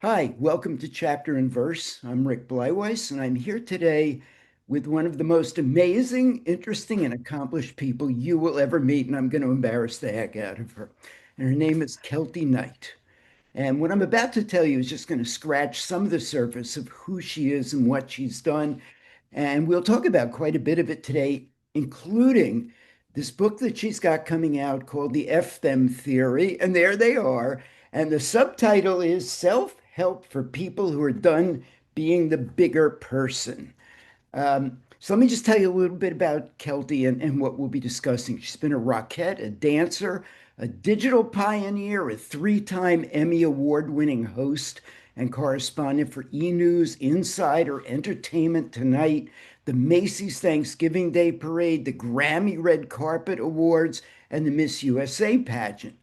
Hi, welcome to Chapter and Verse. I'm Rick Bleiweiss, and I'm here today with one of the most amazing, interesting, and accomplished people you will ever meet, and I'm going to embarrass the heck out of her. And her name is KELTIE KNIGHT. And what I'm about to tell you is just going to scratch some of the surface of who she is and what she's done. And we'll talk about quite a bit of it today, including this book that she's got coming out called The F Them Theory. And there they are. And the subtitle is Self-Help for People Who Are Done Being the Bigger Person. So let me just tell you a little bit about KELTIE and what we'll be discussing. She's been a rockette, a dancer, a digital pioneer, a three-time Emmy Award-winning host and correspondent for E! News, Insider, Entertainment Tonight, the Macy's Thanksgiving Day Parade, the Grammy Red Carpet Awards, and the Miss USA pageant.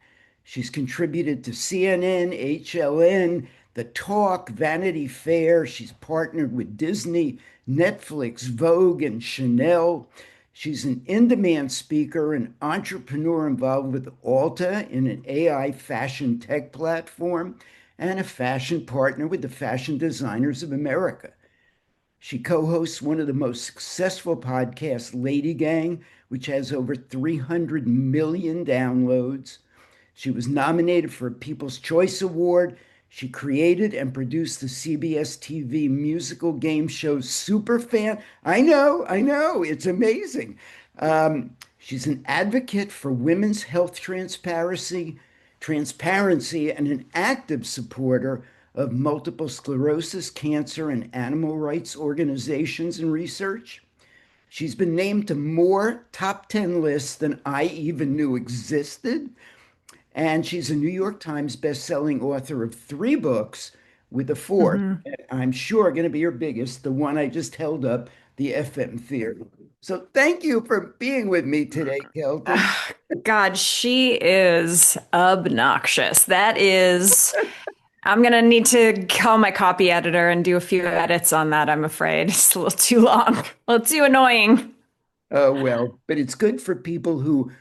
She's contributed to CNN, HLN, The Talk, Vanity Fair. She's partnered with Disney, Netflix, Vogue, and Chanel. She's an in-demand speaker, an entrepreneur involved with Ulta in an AI fashion tech platform, and a fashion partner with the Fashion Designers of America. She co-hosts one of the most successful podcasts, Lady Gang, which has over 300 million downloads. She was nominated for a People's Choice Award. She created and produced the CBS TV musical game show Superfan. I know, it's amazing. She's an advocate for women's health transparency, and an active supporter of multiple sclerosis, cancer, and animal rights organizations and research. She's been named to more top 10 lists than I even knew existed. And she's a New York Times bestselling author of three books, with the fourth, hmm I'm sure, going to be her biggest, the one I just held up, the FM Theory. So thank you for being with me today, KELTIE. God, she is obnoxious. I'm gonna need to call my copy editor and do a few edits on that, I'm afraid. It's a little too long, a little too annoying. Oh, well, but it's good for people who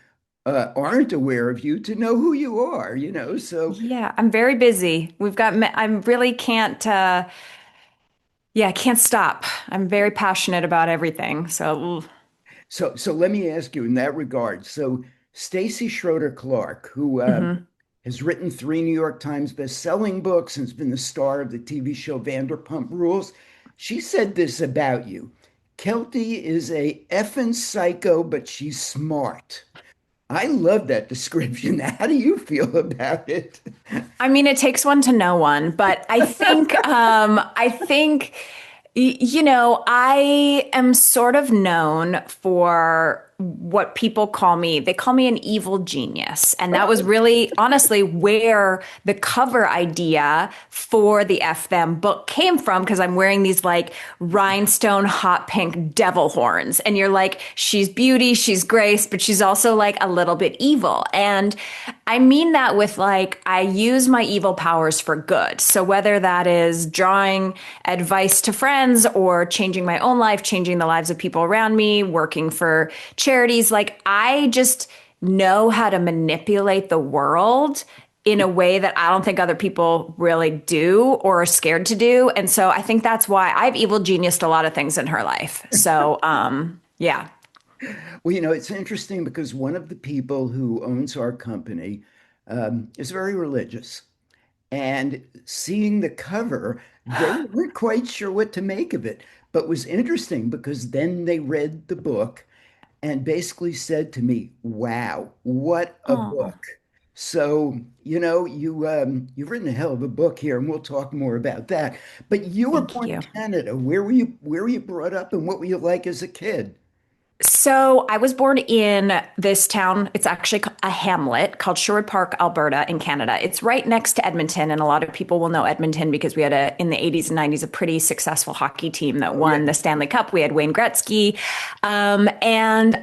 aren't aware of you to know who you are, So, Yeah, I'm very busy. I really can't, yeah, I can't stop. I'm very passionate about everything. so let me ask you in that regard. So, Stacy Schroeder Clark, who Mhm. has written three New York Times best-selling books and has been the star of the TV show Vanderpump Rules, she said this about you. KELTIE is a effing psycho, but she's smart. I love that description. How do you feel about it? I mean, it takes one to know one, but I am sort of known for what people call me. They call me an evil genius. And that was really honestly where the cover idea for the F Them book came from, because I'm wearing these like rhinestone hot pink devil horns. And you're like, she's beauty, she's grace, but she's also like a little bit evil. And I mean that with like, I use my evil powers for good. So whether that is drawing advice to friends or changing my own life, changing the lives of people around me, working for charities, like I just know how to manipulate the world in a way that I don't think other people really do or are scared to do. And so I think that's why I've evil geniused a lot of things in her life. Yeah. Well, it's interesting because one of the people who owns our company is very religious. And seeing the cover, they weren't quite sure what to make of it, but was interesting because then they read the book and basically said to me, "Wow, what a Oh, book!" So, you've written a hell of a book here, and we'll talk more about that. But you were thank born you. in Canada. Where were you brought up, and what were you like as a kid? So I was born in this town. It's actually a hamlet called Sherwood Park, Alberta, in Canada. It's right next to Edmonton, and a lot of people will know Edmonton because we had in the 80s and 90s a pretty successful hockey team that Oh, yeah. won the Stanley Cup. We had Wayne Gretzky, and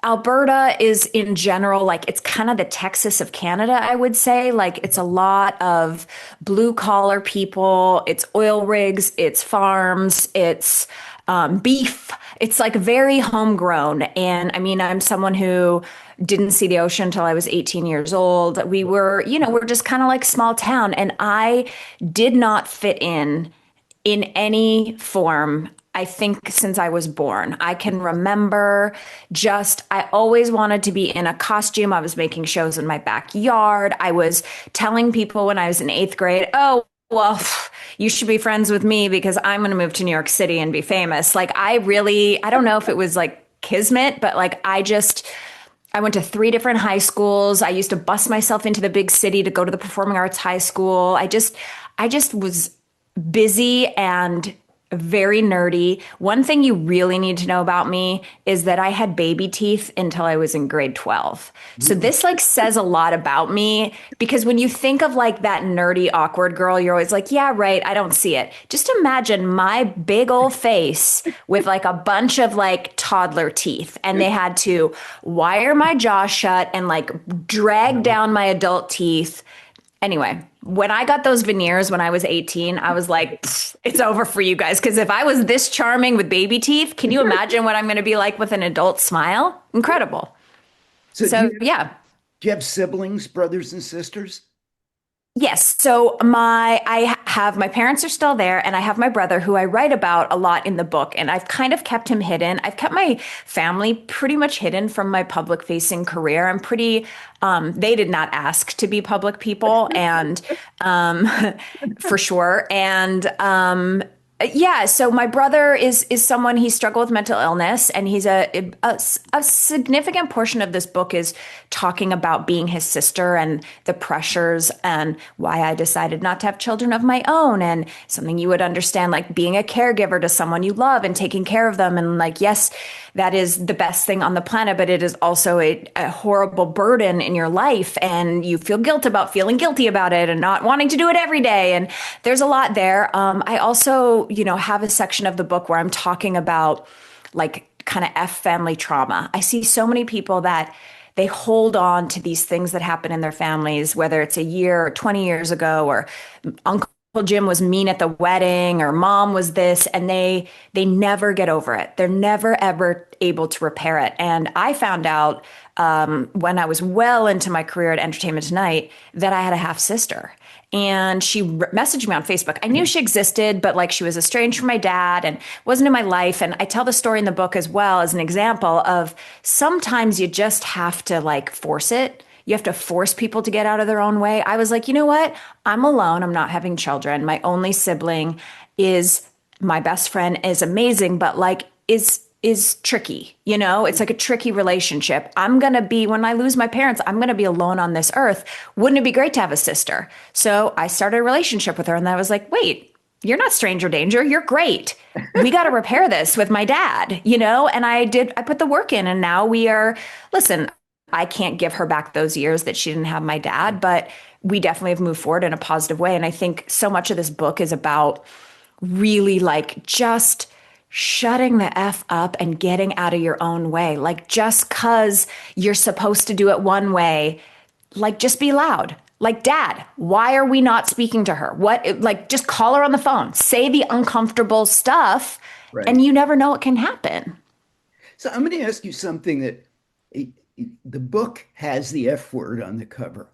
Alberta is in general, like it's kind of the Texas of Canada, I would say. Like it's a lot of blue collar people, it's oil rigs, it's farms, it's beef. It's like very homegrown. And I mean, I'm someone who didn't see the ocean until I was 18 years old. We were, we're just kind of like small town. And I did not fit in any form. I think since I was born, I can remember I always wanted to be in a costume. I was making shows in my backyard. I was telling people when I was in eighth grade, oh, well, you should be friends with me because I'm going to move to New York City and be famous. Like, I don't know if it was like kismet, but like, I went to 3 different high schools. I used to bus myself into the big city to go to the performing arts high school. I just was busy and very nerdy. One thing you really need to know about me is that I had baby teeth until I was in grade 12. So this like says a lot about me, because when you think of like that nerdy, awkward girl, you're always like, yeah, right, I don't see it. Just imagine my big old face with like a bunch of like toddler teeth, and they had to wire my jaw shut and like drag down my adult teeth. Anyway, when I got those veneers when I was 18, I was like, it's over for you guys. Because if I was this charming with baby teeth, can you imagine what I'm going to be like with an adult smile? Incredible. So, yeah. Do you have siblings, brothers and sisters? Yes. So my parents are still there, and I have my brother who I write about a lot in the book, and I've kind of kept him hidden. I've kept my family pretty much hidden from my public facing career. They did not ask to be public people, and for sure. And yeah, so my brother is someone, he struggled with mental illness, and he's a significant portion of this book is talking about being his sister and the pressures and why I decided not to have children of my own, and something you would understand, like being a caregiver to someone you love and taking care of them. And like, yes, that is the best thing on the planet, but it is also a horrible burden in your life, and you feel guilt about feeling guilty about it and not wanting to do it every day. And there's a lot there. I also, have a section of the book where I'm talking about like kind of family trauma. I see so many people that they hold on to these things that happen in their families, whether it's a year or 20 years ago, or Uncle Jim was mean at the wedding, or mom was this, and they never get over it. They're never ever able to repair it. And I found out when I was well into my career at Entertainment Tonight that I had a half sister. And she messaged me on Facebook. I knew she existed, but like she was estranged from my dad and wasn't in my life. And I tell the story in the book as well as an example of sometimes you just have to like force it. You have to force people to get out of their own way. I was like, you know what? I'm alone. I'm not having children. My only sibling is my best friend, is amazing, but like is tricky. It's like a tricky relationship. When I lose my parents, I'm going to be alone on this earth. Wouldn't it be great to have a sister? So I started a relationship with her, and I was like, wait, you're not stranger danger. You're great. We got to repair this with my dad, and I put the work in, and now listen, I can't give her back those years that she didn't have my dad, but we definitely have moved forward in a positive way. And I think so much of this book is about really like just shutting the F up and getting out of your own way. Like, just cause you're supposed to do it one way, like just be loud. Like, Dad, why are we not speaking to her? Just call her on the phone, say the uncomfortable stuff, right. And you never know what can happen. So I'm going to ask you something that the book has the F word on the cover.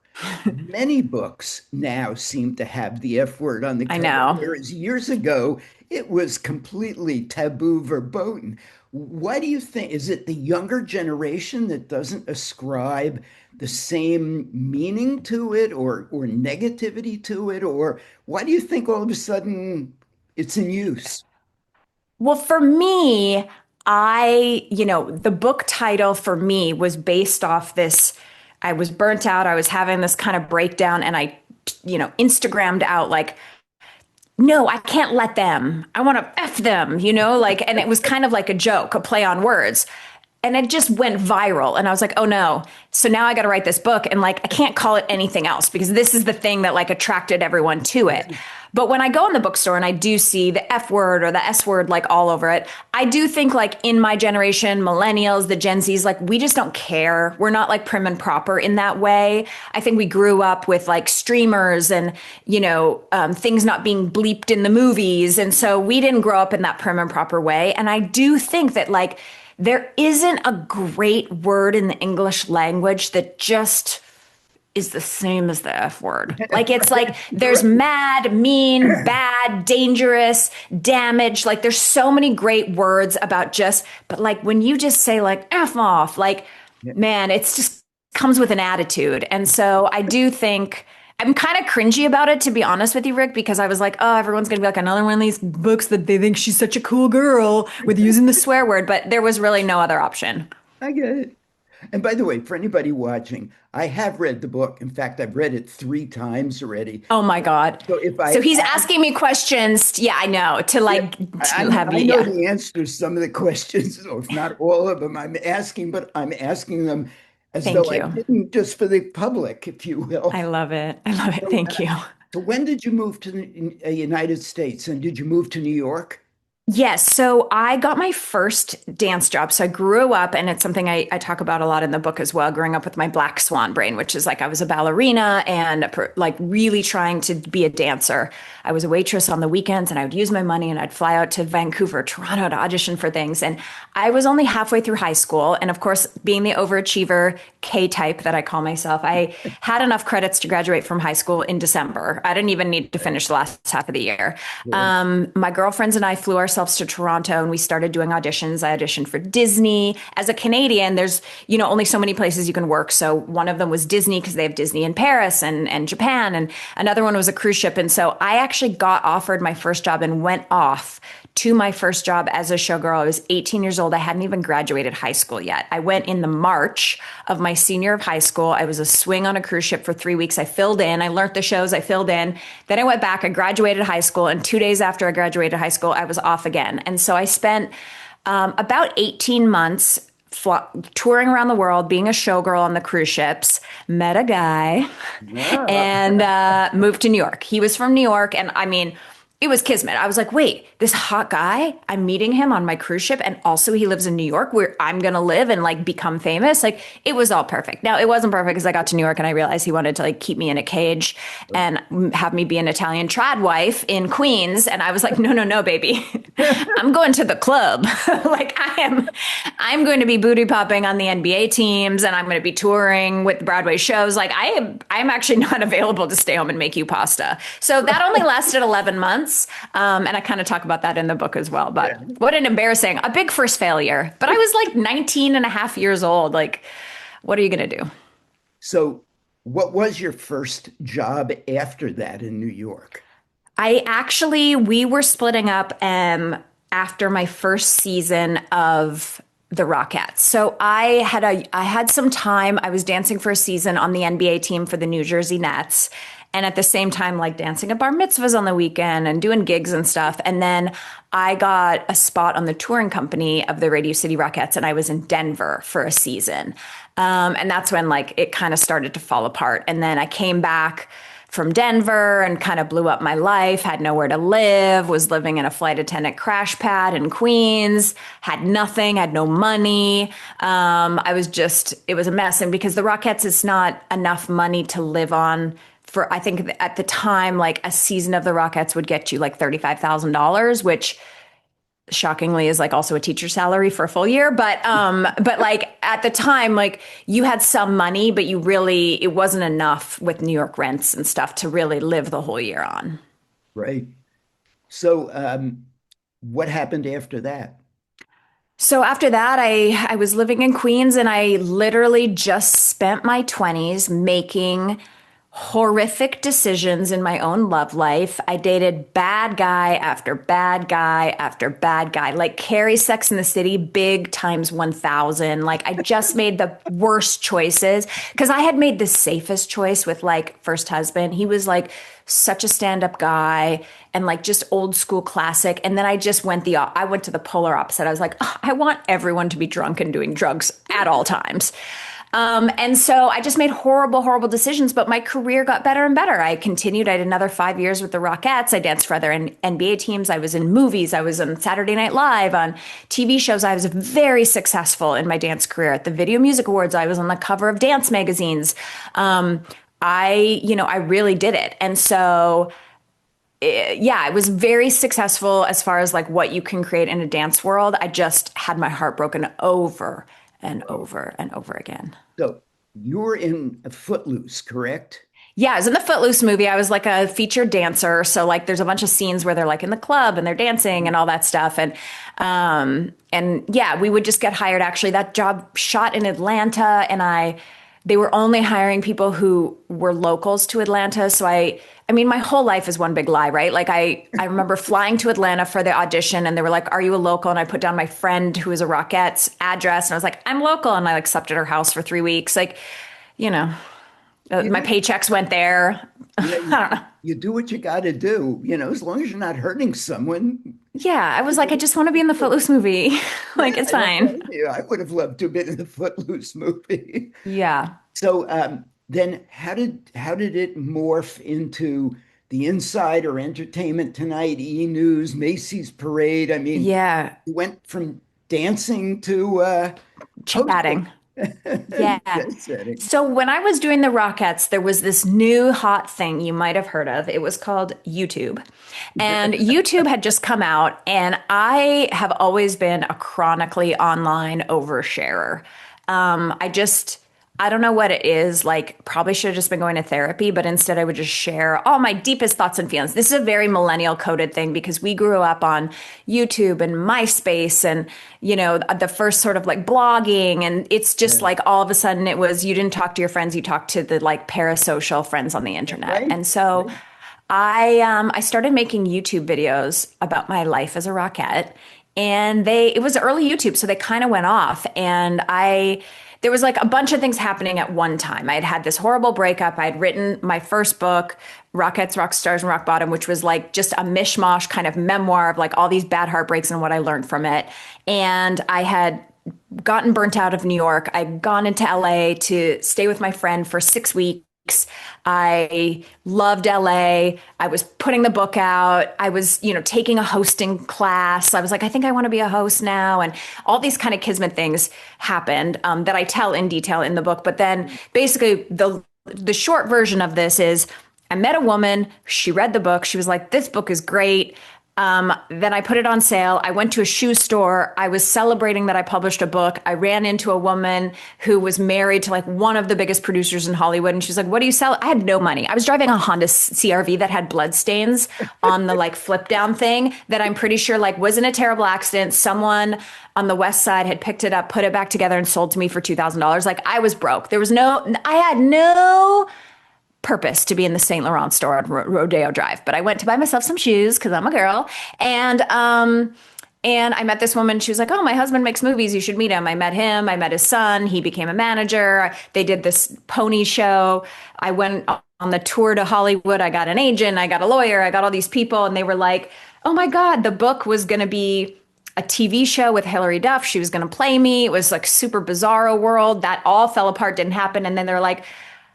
Many books now seem to have the F word on the cover. I know. Whereas years ago, it was completely taboo verboten. Why do you think? Is it the younger generation that doesn't ascribe the same meaning to it or negativity to it? Or why do you think all of a sudden it's in use? Well, for me, the book title for me was based off this. I was burnt out. I was having this kind of breakdown, and I, Instagrammed out like, no, I can't let them. I want to F them, and it was kind of like a joke, a play on words. and it just went viral. And I was like, oh no. So now I got to write this book. And like, I can't call it anything else because this is the thing that like attracted everyone to it. But when I go in the bookstore and I do see the F word or the S word like all over it, I do think like in my generation, millennials, the Gen Zs, like we just don't care. We're not like prim and proper in that way. I think we grew up with like streamers and, things not being bleeped in the movies. And so we didn't grow up in that prim and proper way. And I do think that like there isn't a great word in the English language that just is the same as the F word. Like it's like there's mad, mean, bad, dangerous, damaged. Like there's so many great words about but like when you just say like F off, like man, it's just comes with an attitude. And so I do think I'm kind of cringy about it, to be honest with you, Rick, because I was like, oh, everyone's going to be like another one of these books that they think she's such a cool girl with using the swear word. But there was really no other option. I get it. And by the way, for anybody watching, I have read the book. In fact, I've read it 3 times already. Oh my God. So he's asking me questions. Yeah, I know. I know the answers to some of the questions, or if not all of them, but I'm asking them as though I didn't, just for the public, if you will. I love it. I love it. Thank you. So when did you move to the United States, and did you move to New York? Yes. So I got my first dance job. So I grew up, and it's something I talk about a lot in the book as well, growing up with my black swan brain, which is like I was a ballerina and like really trying to be a dancer. I was a waitress on the weekends, and I would use my money and I'd fly out to Vancouver, Toronto to audition for things. And I was only halfway through high school. And of course, being the overachiever K type that I call myself, I had enough credits to graduate from high school in December. I didn't even need to finish the last half of the year. My girlfriends and I flew ourselves to Toronto, and we started doing auditions. I auditioned for Disney. As a Canadian, there's, only so many places you can work. So one of them was Disney because they have Disney in Paris and Japan. And another one was a cruise ship. And so I actually got offered my first job and went off to my first job as a showgirl. I was 18 years old. I hadn't even graduated high school yet. I went in the March of my senior year of high school. I was a swing on a cruise ship for 3 weeks. I filled in. I learned the shows. I filled in. Then I went back. I graduated high school. And 2 days after I graduated high school, I was off again. And so I spent about 18 months touring around the world, being a showgirl on the cruise ships, met a guy, and moved to New York. He was from New York. And I mean, it was kismet. I was like, wait, this hot guy, I'm meeting him on my cruise ship. And also he lives in New York where I'm going to live and like become famous. Like it was all perfect. Now it wasn't perfect because I got to New York and I realized he wanted to like keep me in a cage and have me be an Italian trad wife in Queens. And I was like, no, baby, I'm going to the club. Like I'm going to be booty popping on the NBA teams, and I'm going to be touring with Broadway shows. Like I'm actually not available to stay home and make you pasta. So that only lasted 11 months. And I kind of talk about that in the book as well. But what an embarrassing, a big first failure. But I was like 19 and a half years old. Like, what are you going to do? So what was your first job after that in New York? We were splitting up after my first season of the Rockettes. So I had some time. I was dancing for a season on the NBA team for the New Jersey Nets. And at the same time, like dancing at bar mitzvahs on the weekend and doing gigs and stuff. And then I got a spot on the touring company of the Radio City Rockettes, and I was in Denver for a season. And that's when like it kind of started to fall apart. And then I came back from Denver and kind of blew up my life, had nowhere to live, was living in a flight attendant crash pad in Queens, had nothing, had no money. It was a mess. And because the Rockettes, it's not enough money to live on. I think at the time, like a season of the Rockettes would get you like $35,000, which shockingly is like also a teacher's salary for a full year. But like at the time, like you had some money, but it wasn't enough with New York rents and stuff to really live the whole year on. Right. So what happened after that? So after that, I was living in Queens, and I literally just spent my 20s making horrific decisions in my own love life. I dated bad guy after bad guy after bad guy, like Carrie Sex in the City, big times 1,000. Like I just made the worst choices because I had made the safest choice with like first husband. He was like such a stand-up guy and like just old school classic. And then I went to the polar opposite. I was like, "Oh, I want everyone to be drunk and doing drugs at all times." And so I just made horrible, horrible decisions, but my career got better and better. I continued. I did another 5 years with the Rockettes. I danced for other NBA teams. I was in movies. I was on Saturday Night Live, on TV shows. I was very successful in my dance career. At the Video Music Awards, I was on the cover of dance magazines. I really did it. And so, yeah, I was very successful as far as like what you can create in a dance world. I just had my heart broken over and over and over again. So you were in Footloose, correct? Yeah, I was in the Footloose movie. I was like a featured dancer. So like there's a bunch of scenes where they're like in the club and they're dancing and all that stuff. And yeah, we would just get hired. Actually, that job shot in Atlanta, and they were only hiring people who were locals to Atlanta. So I mean, my whole life is one big lie, right? Like I remember flying to Atlanta for the audition, and they were like, "Are you a local?" And I put down my friend who was a Rockettes address, and I was like, "I'm local." And I like slept at her house for 3 weeks. Like, you know, my paychecks went there. Yeah, I don't know. you do what you got to do, as long as you're not hurting someone. Yeah, I was like, I just want to be in the Footloose movie. Like, it's fine. Yeah, I would have loved to have been in the Footloose movie. Yeah. So then how did it morph into the Inside or Entertainment Tonight, E! News, Macy's Parade? I mean, Yeah. you went from dancing to Chatting. Yeah. setting. So when I was doing the Rockettes, there was this new hot thing you might have heard of. It was called YouTube. And YouTube had just come out, and I have always been a chronically online oversharer. I don't know what it is. Like, probably should have just been going to therapy, but instead I would just share all my deepest thoughts and feelings. This is a very millennial coded thing because we grew up on YouTube and MySpace and, the first sort of like blogging. And it's just like all of a sudden it was, you didn't talk to your friends, you talked to the like parasocial friends on the internet. Right. And so I started making YouTube videos about my life as a Rockette, and it was early YouTube. So they kind of went off, and there was like a bunch of things happening at one time. I had had this horrible breakup. I had written my first book, Rockettes, Rock Stars, and Rock Bottom, which was like just a mishmash kind of memoir of like all these bad heartbreaks and what I learned from it. And I had gotten burnt out of New York. I'd gone into LA to stay with my friend for 6 weeks. I loved LA. I was putting the book out. I was, taking a hosting class. I was like, I think I want to be a host now. And all these kind of kismet things happened that I tell in detail in the book. But then basically the short version of this is I met a woman. She read the book. She was like, this book is great. Then I put it on sale. I went to a shoe store. I was celebrating that I published a book. I ran into a woman who was married to like one of the biggest producers in Hollywood. And she's like, what do you sell? I had no money. I was driving a Honda CRV that had blood stains on the like flip down thing that I'm pretty sure like was in a terrible accident. Someone on the West Side had picked it up, put it back together and sold to me for $2,000. Like I was broke. I had no purpose to be in the Saint Laurent store on Rodeo Drive, but I went to buy myself some shoes because I'm a girl. And I met this woman. She was like, oh, my husband makes movies. You should meet him. I met him. I met his son. He became a manager. They did this pony show. I went on the tour to Hollywood. I got an agent. I got a lawyer. I got all these people. And they were like, oh my God, the book was going to be a TV show with Hilary Duff. She was going to play me. It was like super bizarro world. That all fell apart, didn't happen. And then they're like,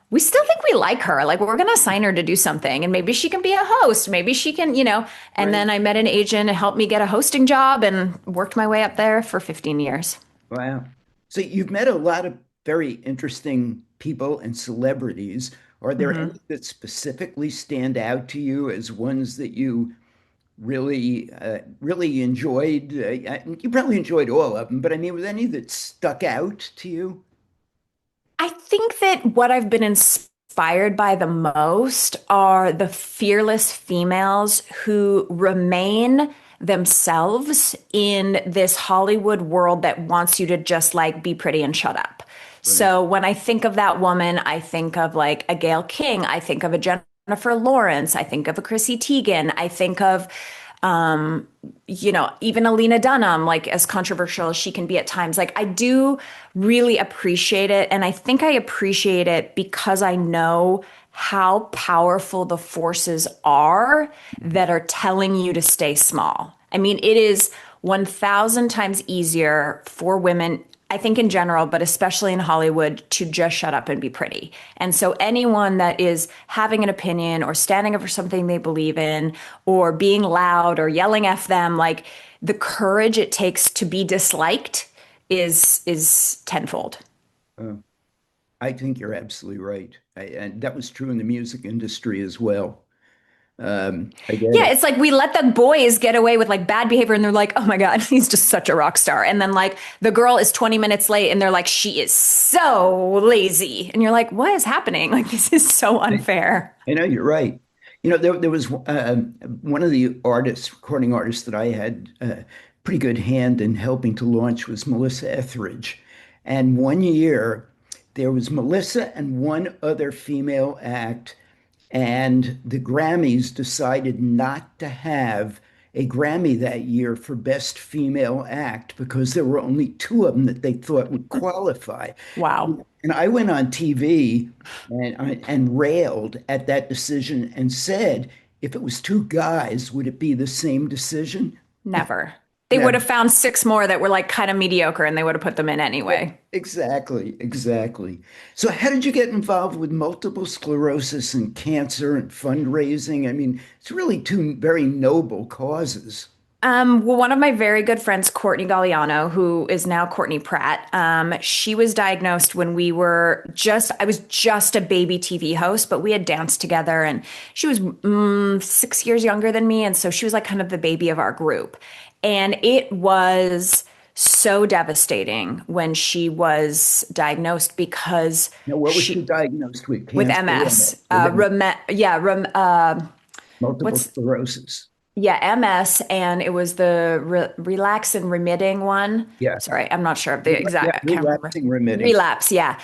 we still think we like her. Like, we're going to assign her to do something, and maybe she can be a host. Maybe she can, and Right. then I met an agent and helped me get a hosting job and worked my way up there for 15 years. Wow. So you've met a lot of very interesting people and celebrities. Are there any that specifically stand out to you as ones that you really enjoyed? You probably enjoyed all of them, but I mean, was any that stuck out to you? I think that what I've been inspired by the most are the fearless females who remain themselves in this Hollywood world that wants you to just like be pretty and shut up. Right. So when I think of that woman, I think of like a Gayle King, I think of a Jennifer Lawrence, I think of a Chrissy Teigen, I think of um, even Alina Dunham, like as controversial as she can be at times. Like I do really appreciate it. And I think I appreciate it because I know how powerful the forces are that are telling you to stay small. I mean, it is 1,000 times easier for women, I think in general, but especially in Hollywood, to just shut up and be pretty. And so anyone that is having an opinion or standing up for something they believe in or being loud or yelling F them, like the courage it takes to be disliked is tenfold. Uh, I think you're absolutely right. And that was true in the music industry as well. I get Yeah, it. it's like we let the boys get away with like bad behavior and they're like, oh my God, he's just such a rock star. And then like the girl is 20 minutes late and they're like, she is so lazy. And you're like, what is happening? Like, this is so unfair. I know you're right. There was one of the artists, recording artists that I had a pretty good hand in helping to launch was Melissa Etheridge. And one year there was Melissa and one other female act, and the Grammys decided not to have a Grammy that year for Best Female Act because there were only two of them that they thought would qualify. Wow. And I went on TV and railed at that decision and said, if it was two guys, would it be the same decision? Never. They would Never. have found six more that were like kind of mediocre and they would have put them in anyway. Exactly, exactly. So, how did you get involved with multiple sclerosis and cancer and fundraising? I mean, it's really two very noble causes. Well, one of my very good friends, Courtney Galliano, who is now Courtney Pratt, she was diagnosed when I was just a baby TV host, but we had danced together and she was 6 years younger than me. And so she was like kind of the baby of our group. And it was so devastating when she was diagnosed because Now, what was she she, diagnosed with? with Cancer or MS, with multiple what's sclerosis? yeah, MS, and it was the relax and remitting one. Yeah, Sorry, I'm not sure of the yeah, exact, I can't remember. relapsing remitting. Relapse, yeah.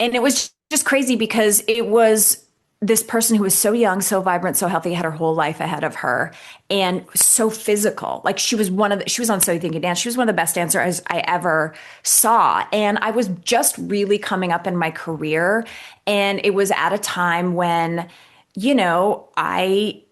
And it was just crazy because it was this person who was so young, so vibrant, so healthy, had her whole life ahead of her, and so physical. Like she was on So You Think You Dance. She was one of the best dancers I ever saw. And I was just really coming up in my career. And it was at a time when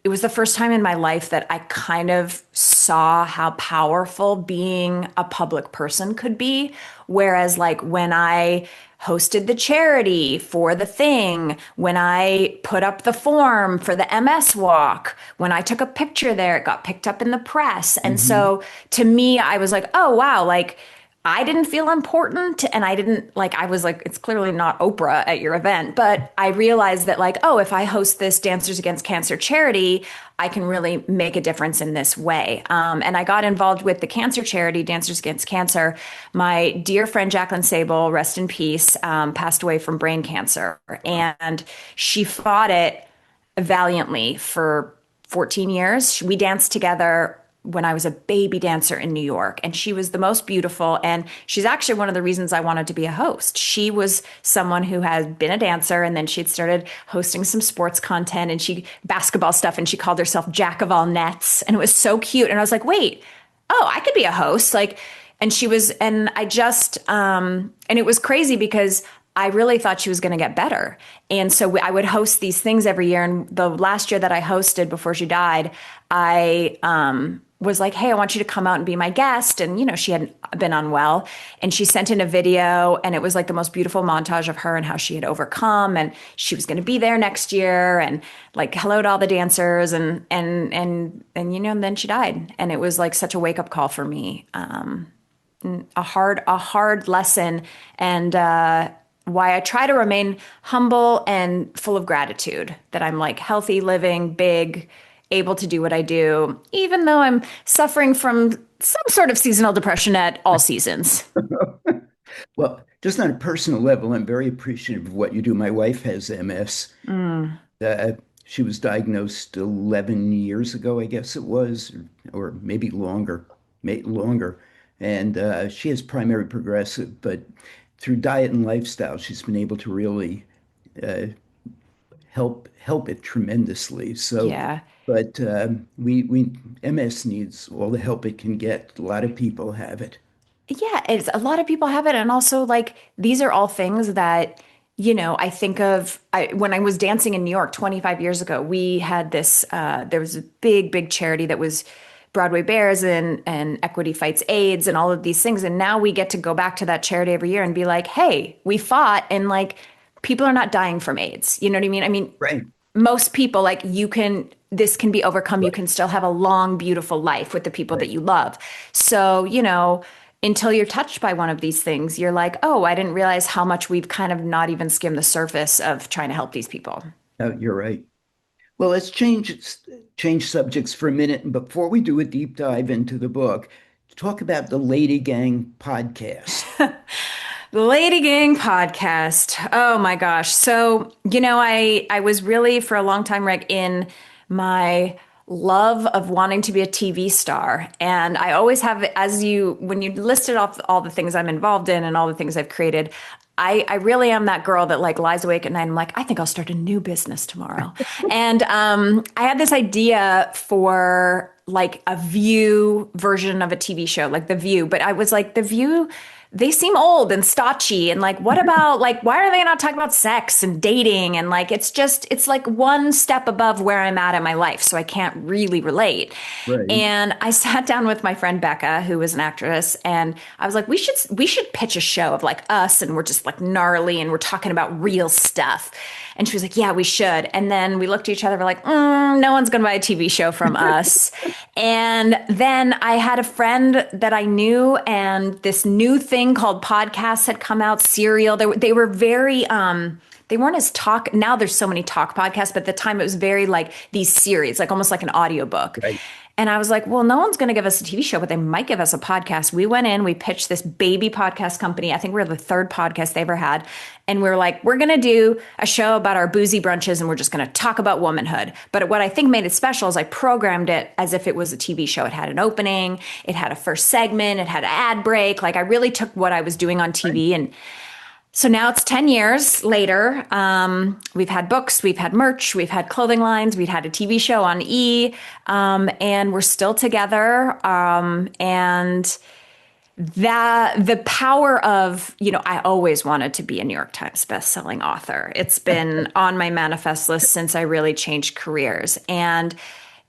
it was the first time in my life that I kind of saw how powerful being a public person could be. Whereas, like, when I hosted the charity for the thing, when I put up the form for the MS walk, when I took a picture there, it got picked up in the press. And Mhm. so to me, I was like, oh, wow, like, I didn't feel important and I didn't like, I was like, it's clearly not Oprah at your event, but I realized that like, oh, if I host this Dancers Against Cancer charity, I can really make a difference in this way. And I got involved with the cancer charity, Dancers Against Cancer. My dear friend, Jacqueline Sable, rest in peace, passed away from brain cancer. And she fought it valiantly for 14 years. We danced together when I was a baby dancer in New York, and she was the most beautiful. And she's actually one of the reasons I wanted to be a host. She was someone who had been a dancer, and then she'd started hosting some sports content and basketball stuff, and she called herself Jack of all nets. And it was so cute. And I was like, wait, oh, I could be a host. Like, and she was, and I just, and it was crazy because I really thought she was going to get better. And so I would host these things every year. And the last year that I hosted before she died, I was like, hey, I want you to come out and be my guest. And, she hadn't been unwell. And she sent in a video, and it was like the most beautiful montage of her and how she had overcome. And she was going to be there next year and like hello to all the dancers. And then she died. And it was like such a wake up call for me. A hard lesson. And, why I try to remain humble and full of gratitude that I'm like healthy, living, big, able to do what I do, even though I'm suffering from some sort of seasonal depression at all seasons. Well, just on a personal level, I'm very appreciative of what you do. My wife has MS. Mm. Uh, she was diagnosed 11 years ago, I guess it was, or maybe longer, longer. And she has primary progressive, but through diet and lifestyle, she's been able to really uh, help it tremendously. So, Yeah. but we MS needs all the help it can get. A lot of people have it. Yeah, it's a lot of people have it. And also, like, these are all things that, I think of when I was dancing in New York 25 years ago, we had this, there was a big, big charity that was Broadway Bears and Equity Fights AIDS and all of these things. And now we get to go back to that charity every year and be like, hey, we fought and like people are not dying from AIDS. You know what I mean? I mean, Right. most people like this can be overcome. You Right. can still have a long, beautiful life with the people that Right. you love. So, until you're touched by one of these things, you're like, oh, I didn't realize how much we've kind of not even skimmed the surface of trying to help these people. You're right. Well, let's change subjects for a minute. And before we do a deep dive into the book, talk about the Lady Gang podcast. The Lady Gang podcast. Oh my gosh. So, I was really for a long time, Rick, in my love of wanting to be a TV star. And I always have, when you listed off all the things I'm involved in and all the things I've created, I really am that girl that like lies awake at night. I'm like, I think I'll start a new business tomorrow. And I had this idea for like a View version of a TV show, like The View. But I was like, The View, they seem old and stodgy. And like, what about like, why are they not talking about sex and dating? And like, it's like one step above where I'm at in my life. So I can't really relate. Right. And I sat down with my friend Becca, who was an actress, and I was like, we should pitch a show of like us and we're just like gnarly and we're talking about real stuff. And she was like, yeah, we should. And then we looked at each other, we're like, no one's going to buy a TV show from us. And then I had a friend that I knew, and this new thing called podcasts had come out, Serial. They were very, they weren't as talk. Now there's so many talk podcasts, but at the time it was very like these series, like almost like an audiobook. Right. And I was like, well, no one's going to give us a TV show, but they might give us a podcast. We went in, we pitched this baby podcast company. I think we were the third podcast they ever had. And we were like, we're going to do a show about our boozy brunches and we're just going to talk about womanhood. But what I think made it special is I programmed it as if it was a TV show. It had an opening, it had a first segment, it had an ad break. Like I really took what I was doing on TV and so now it's 10 years later. We've had books, we've had merch, we've had clothing lines, we've had a TV show on E, and we're still together. And the power of, I always wanted to be a New York Times bestselling author. It's been on my manifest list since I really changed careers. And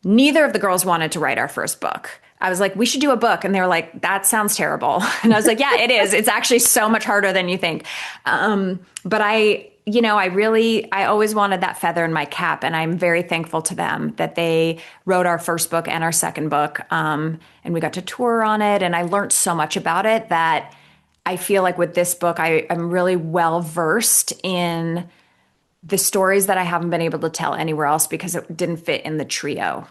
neither of the girls wanted to write our first book. I was like, we should do a book. And they were like, that sounds terrible. And I was like, yeah, it is. It's actually so much harder than you think. But I always wanted that feather in my cap. And I'm very thankful to them that they wrote our first book and our second book. And we got to tour on it. And I learned so much about it that I feel like with this book, I'm really well versed in the stories that I haven't been able to tell anywhere else because it didn't fit in the trio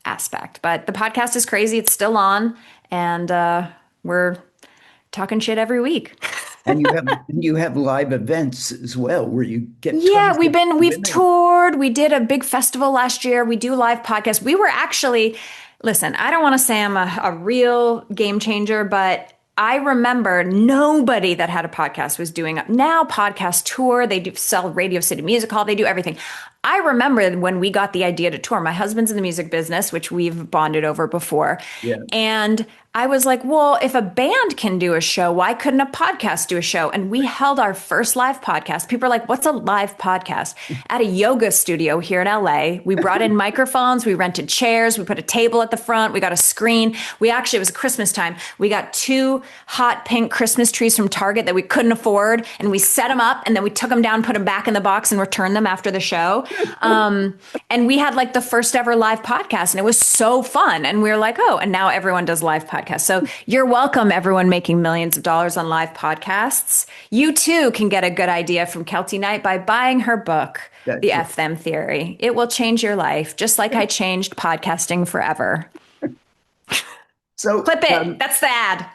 aspect. But the podcast is crazy. It's still on. And we're talking shit every week. And you have live events as well where you get Yeah, tons we've of women. toured. We did a big festival last year. We do live podcasts. We were actually, listen, I don't want to say I'm a real game changer, but I remember nobody that had a podcast was doing it. Now podcast tour, they do sell Radio City Music Hall, they do everything. I remember when we got the idea to tour, my husband's in the music business, which we've bonded over before. Yeah. And I was like, well, if a band can do a show, why couldn't a podcast do a show? And we held our first live podcast. People are like, what's a live podcast? At a yoga studio here in LA. We brought in microphones, we rented chairs, we put a table at the front, we got a screen. It was Christmas time. We got 2 hot pink Christmas trees from Target that we couldn't afford. And we set them up and then we took them down, put them back in the box and returned them after the show. And we had like the first ever live podcast and it was so fun. And we were like, oh, and now everyone does live podcasts. So you're welcome, everyone making millions of dollars on live podcasts. You too can get a good idea from KELTIE KNIGHT by buying her book, That's The right. F Them Theory. It will change your life, just like I changed podcasting forever. So Clip it. That's the ad.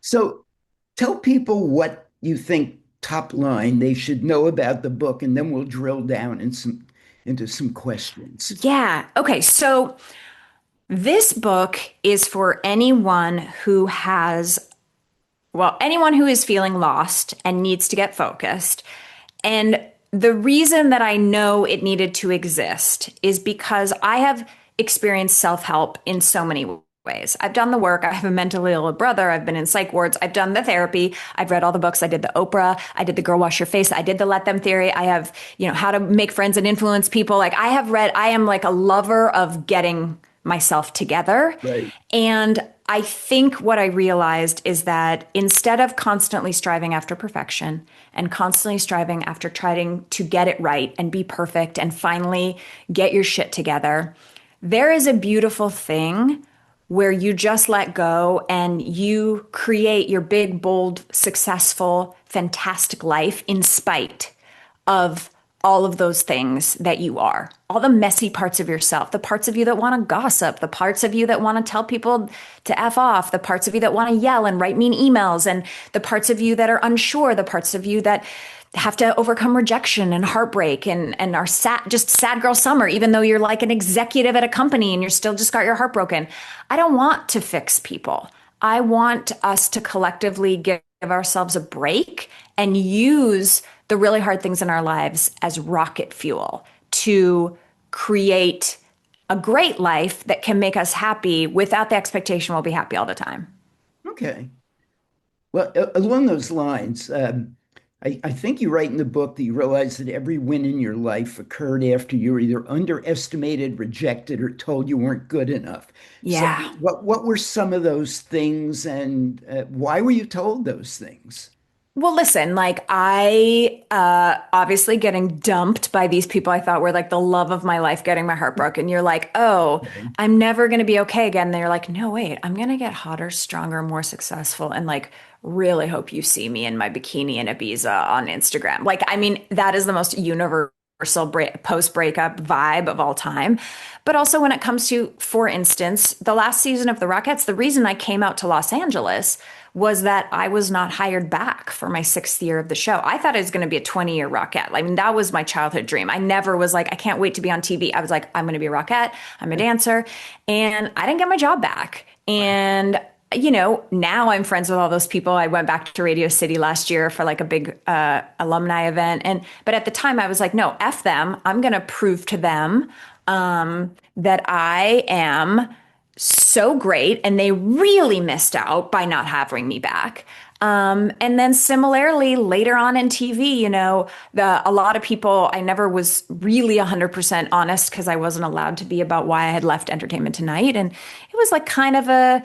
so tell people what you think top line they should know about the book, and then we'll drill down into some questions. Yeah. Okay. So this book is for anyone who has well, anyone who is feeling lost and needs to get focused. And the reason that I know it needed to exist is because I have experienced self-help in so many ways. I've done the work. I have a mentally ill brother. I've been in psych wards. I've done the therapy. I've read all the books. I did the Oprah. I did the Girl Wash Your Face. I did the Let Them theory. I have, how to make friends and influence people. Like I have read, I am like a lover of getting myself together. Right. And I think what I realized is that instead of constantly striving after perfection and constantly striving after trying to get it right and be perfect and finally get your shit together, there is a beautiful thing where you just let go and you create your big, bold, successful, fantastic life in spite of all of those things that you are, all the messy parts of yourself, the parts of you that want to gossip, the parts of you that want to tell people to F off, the parts of you that want to yell and write mean emails, and the parts of you that are unsure, the parts of you that have to overcome rejection and heartbreak and are sad girl summer, even though you're like an executive at a company and you're still just got your heart broken. I don't want to fix people. I want us to collectively give ourselves a break and use the really hard things in our lives as rocket fuel to create a great life that can make us happy without the expectation we'll be happy all the time. Okay. Well, along those lines, I think you write in the book that you realize that every win in your life occurred after you were either underestimated, rejected, or told you weren't good enough. So Yeah. what were some of those things, and why were you told those things? Well, listen, like I obviously getting dumped by these people I thought were like the love of my life, getting my heart broken. You're like, oh, Okay. I'm never going to be okay again. And they're like, no, wait, I'm going to get hotter, stronger, more successful. And like, really hope you see me in my bikini in Ibiza on Instagram. Like, I mean, that is the most universal post breakup vibe of all time. But also when it comes to, for instance, the last season of The Rockettes, the reason I came out to Los Angeles was that I was not hired back for my 6th year of the show. I thought it was going to be a 20-year Rockette. I mean, that was my childhood dream. I never was like, I can't wait to be on TV. I was like, I'm going to be a Rockette. I'm a dancer. And I didn't get my job back. And, now I'm friends with all those people. I went back to Radio City last year for like a big alumni event. But at the time I was like, no, F them. I'm going to prove to them that I am so great, and they really missed out by not having me back. And then similarly, later on in TV, a lot of people, I never was really 100% honest because I wasn't allowed to be about why I had left Entertainment Tonight. And it was like kind of a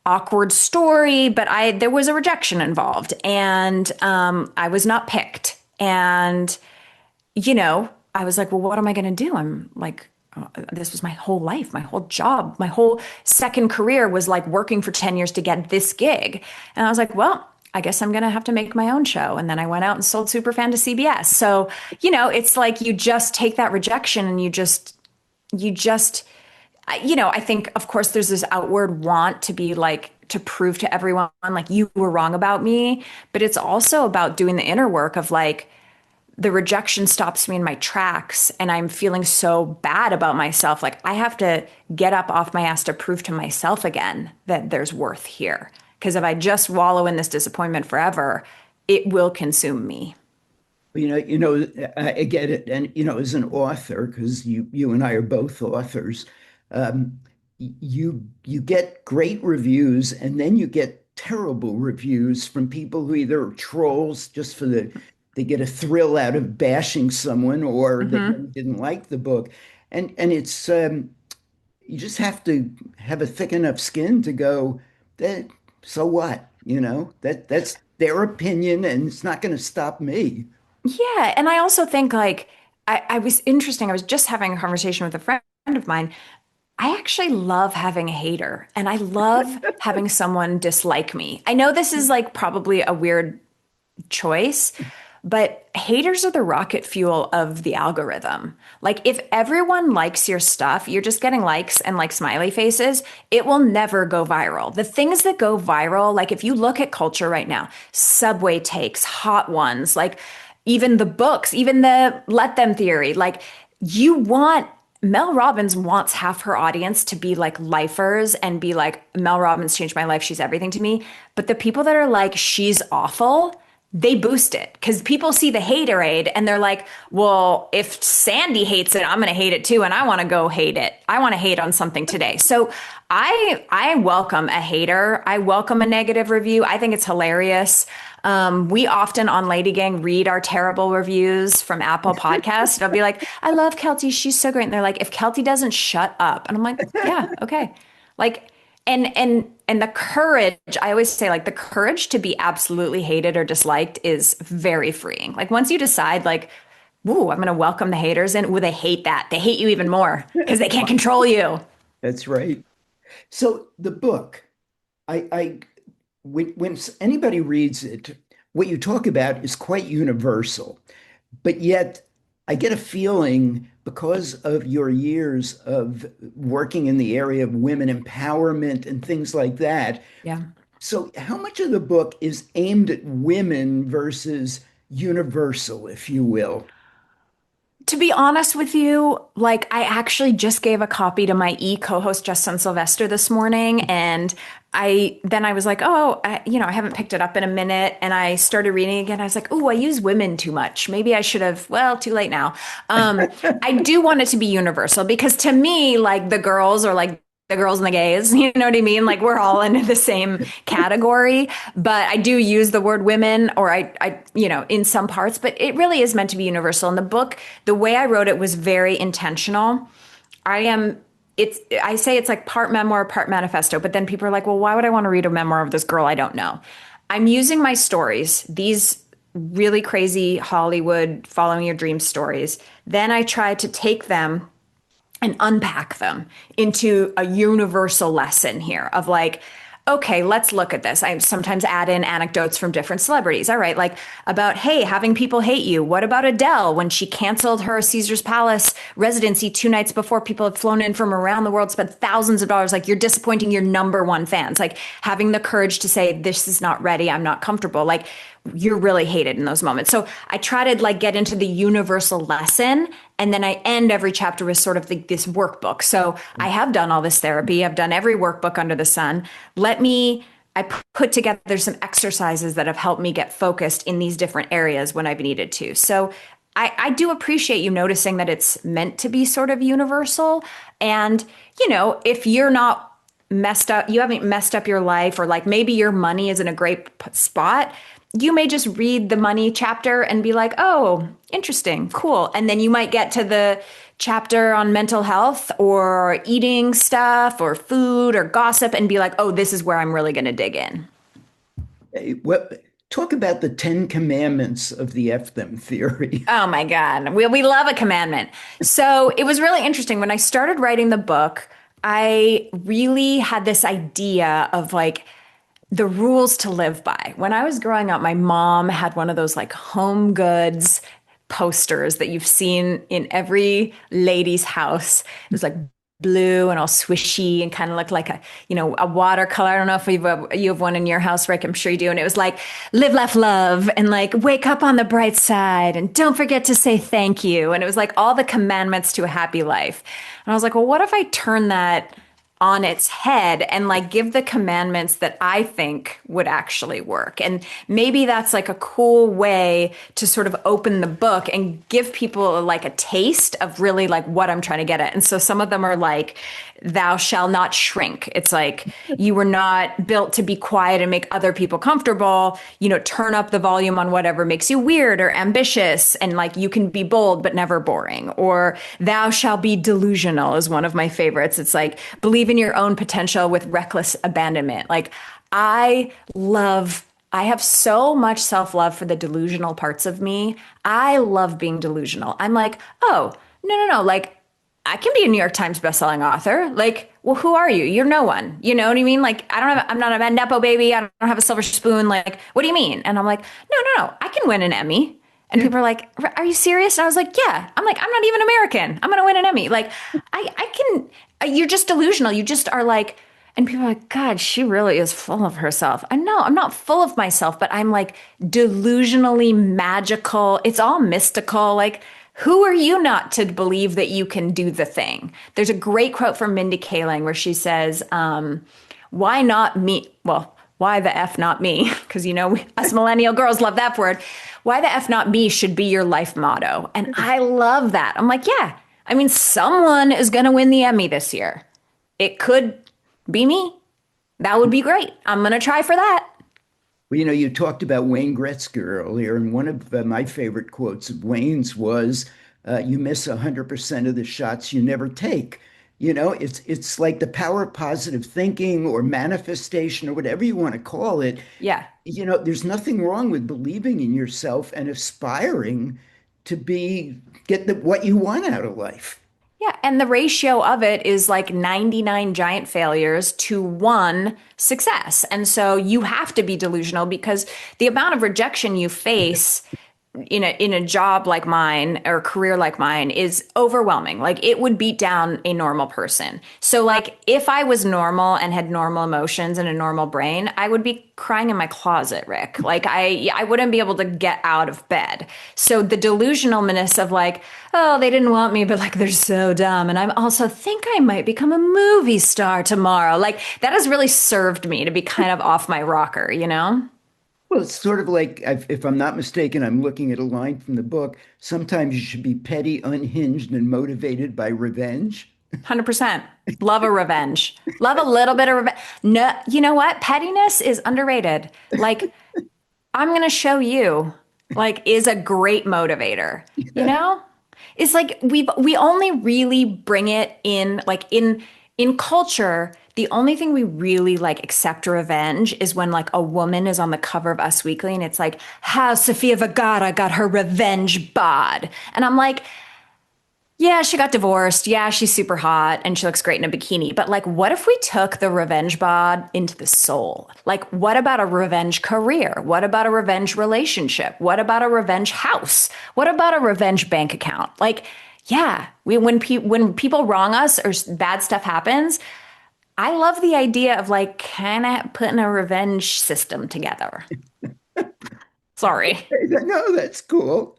awkward story, but there was a rejection involved, and I was not picked. And, I was like, well, what am I going to do? I'm like, this was my whole life, my whole job, my whole second career was like working for 10 years to get this gig. And I was like, well, I guess I'm going to have to make my own show. And then I went out and sold Superfan to CBS. So, it's like you just take that rejection and you just, I think, of course, there's this outward want to be like, to prove to everyone, like, you were wrong about me. But it's also about doing the inner work of like, the rejection stops me in my tracks and I'm feeling so bad about myself. Like I have to get up off my ass to prove to myself again that there's worth here. Because if I just wallow in this disappointment forever, it will consume me. I get it. And, as an author, because you and I are both authors, you get great reviews and then you get terrible reviews from people who either are trolls just they get a thrill out of bashing someone, or they Mm-hmm. didn't like the book. And it's you just have to have a thick enough skin to go, that so what? That's their opinion and it's not going to stop me. Yeah. And I also think like, I was interesting. I was just having a conversation with a friend of mine. I actually love having a hater and I love having someone dislike me. I know this is like probably a weird choice, but haters are the rocket fuel of the algorithm. Like if everyone likes your stuff, you're just getting likes and like smiley faces, it will never go viral. The things that go viral, like if you look at culture right now, Subway takes, Hot Ones, like even the books, even the Let Them theory, like you want Mel Robbins wants half her audience to be like lifers and be like, Mel Robbins changed my life. She's everything to me. But the people that are like, she's awful, they boost it because people see the haterade and they're like, well, if Sandy hates it, I'm going to hate it too. And I want to go hate it. I want to hate on something today. So I welcome a hater. I welcome a negative review. I think it's hilarious. We often on Lady Gang read our terrible reviews from Apple Podcasts. It'll be like, I love Keltie. She's so great. And they're like, if Keltie doesn't shut up. And I'm like, yeah, okay. Like, and the courage, I always say like the courage to be absolutely hated or disliked is very freeing. Like once you decide like, ooh, I'm going to welcome the haters in, ooh, they hate that. They hate you even more because they can't control you. That's right. So the book, when anybody reads it, what you talk about is quite universal, but yet I get a feeling because of your years of working in the area of women empowerment and things like that. Yeah. So how much of the book is aimed at women versus universal, if you will? To be honest with you, like I actually just gave a copy to my co-host Justin Sylvester this morning, and I was like, oh, I haven't picked it up in a minute, and I started reading again. I was like, oh, I use women too much. Maybe I should have. Well, too late now. I do want it to be universal because to me, like the girls are like the girls and the gays, you know what I mean? Like we're all into the same category, but I do use the word women or I, in some parts, but it really is meant to be universal. And the book, the way I wrote it was very intentional. I say it's like part memoir, part manifesto, but then people are like, well, why would I want to read a memoir of this girl I don't know? I'm using my stories, these really crazy Hollywood following your dreams stories. Then I try to take them and unpack them into a universal lesson here of like, okay, let's look at this. I sometimes add in anecdotes from different celebrities. All right, like about, hey, having people hate you. What about Adele when she canceled her Caesar's Palace residency 2 nights before people had flown in from around the world, spent thousands of dollars? Like you're disappointing your number one fans. Like having the courage to say, this is not ready. I'm not comfortable. Like you're really hated in those moments. So I try to like get into the universal lesson. And then I end every chapter with sort of this workbook. So I have done all this therapy. I've done every workbook under the sun. I put together some exercises that have helped me get focused in these different areas when I've needed to. So I do appreciate you noticing that it's meant to be sort of universal. And, if you're not messed up, you haven't messed up your life, or like maybe your money is in a great spot, you may just read the money chapter and be like, oh, interesting, cool. And then you might get to the chapter on mental health or eating stuff or food or gossip and be like, oh, this is where I'm really going to dig in. Well, talk about the 10 commandments of the F them theory. Oh my God. We love a commandment. So it was really interesting. When I started writing the book, I really had this idea of like, the rules to live by. When I was growing up, my mom had one of those like home goods posters that you've seen in every lady's house. It was like blue and all swishy and kind of looked like a watercolor. I don't know if you have one in your house, Rick. I'm sure you do. And it was like live, laugh, love, and like wake up on the bright side and don't forget to say thank you. And it was like all the commandments to a happy life. And I was like, well, what if I turn that on its head and like give the commandments that I think would actually work? And maybe that's like a cool way to sort of open the book and give people like a taste of really like what I'm trying to get at. And so some of them are like, thou shalt not shrink. It's like, you were not built to be quiet and make other people comfortable, turn up the volume on whatever makes you weird or ambitious. And like, you can be bold, but never boring. Or thou shalt be delusional is one of my favorites. It's like, believe in your own potential with reckless abandonment. Like I have so much self-love for the delusional parts of me. I love being delusional. I'm like, oh, no. Like, I can be a New York Times bestselling author. Like, well, who are you? You're no one. You know what I mean? Like, I'm not a Nepo baby. I don't have a silver spoon. Like, what do you mean? And I'm like, no. I can win an Emmy. And people are like, are you serious? And I was like, yeah. I'm like, I'm not even American. I'm going to win an Emmy. Like, I can, you're just delusional. You just are like, and people are like, God, she really is full of herself. I know I'm not full of myself, but I'm like delusionally magical. It's all mystical. Like, who are you not to believe that you can do the thing? There's a great quote from Mindy Kaling where she says, why not me? Well, why the F not me? Because, us millennial girls love that word. Why the F not me should be your life motto. And I love that. I'm like, yeah, I mean, someone is going to win the Emmy this year. It could be me. That would be great. I'm going to try for that. Well, you talked about Wayne Gretzky earlier, and one of my favorite quotes of Wayne's was, you miss 100% of the shots you never take. It's like the power of positive thinking or manifestation or whatever you want to call it. Yeah. There's nothing wrong with believing in yourself and aspiring to get what you want out of life. Yeah, and the ratio of it is like 99 giant failures to 1 success. And so you have to be delusional because the amount of rejection you face in a job like mine or a career like mine is overwhelming. Like it would beat down a normal person. So like if I was normal and had normal emotions and a normal brain, I would be crying in my closet, Rick. Like I wouldn't be able to get out of bed. So the delusionalness of like, oh, they didn't want me, but like they're so dumb. And I also think I might become a movie star tomorrow. Like that has really served me to be kind of off my rocker, Well, it's sort of like, if I'm not mistaken, I'm looking at a line from the book. Sometimes you should be petty, unhinged, and motivated by revenge. 100%. Love a revenge. Love a little bit of revenge. No, you know what? Pettiness is underrated. Like, I'm going to show you, like, is a great motivator. It's like we only really bring it in, like, in culture. The only thing we really like accept revenge is when like a woman is on the cover of Us Weekly and it's like, how Sofia Vergara got her revenge bod. And I'm like, yeah, she got divorced. Yeah, she's super hot and she looks great in a bikini. But like, what if we took the revenge bod into the soul? Like, what about a revenge career? What about a revenge relationship? What about a revenge house? What about a revenge bank account? Like, yeah, when people wrong us or bad stuff happens, I love the idea of like kind of putting a revenge system together. Sorry. No, that's cool.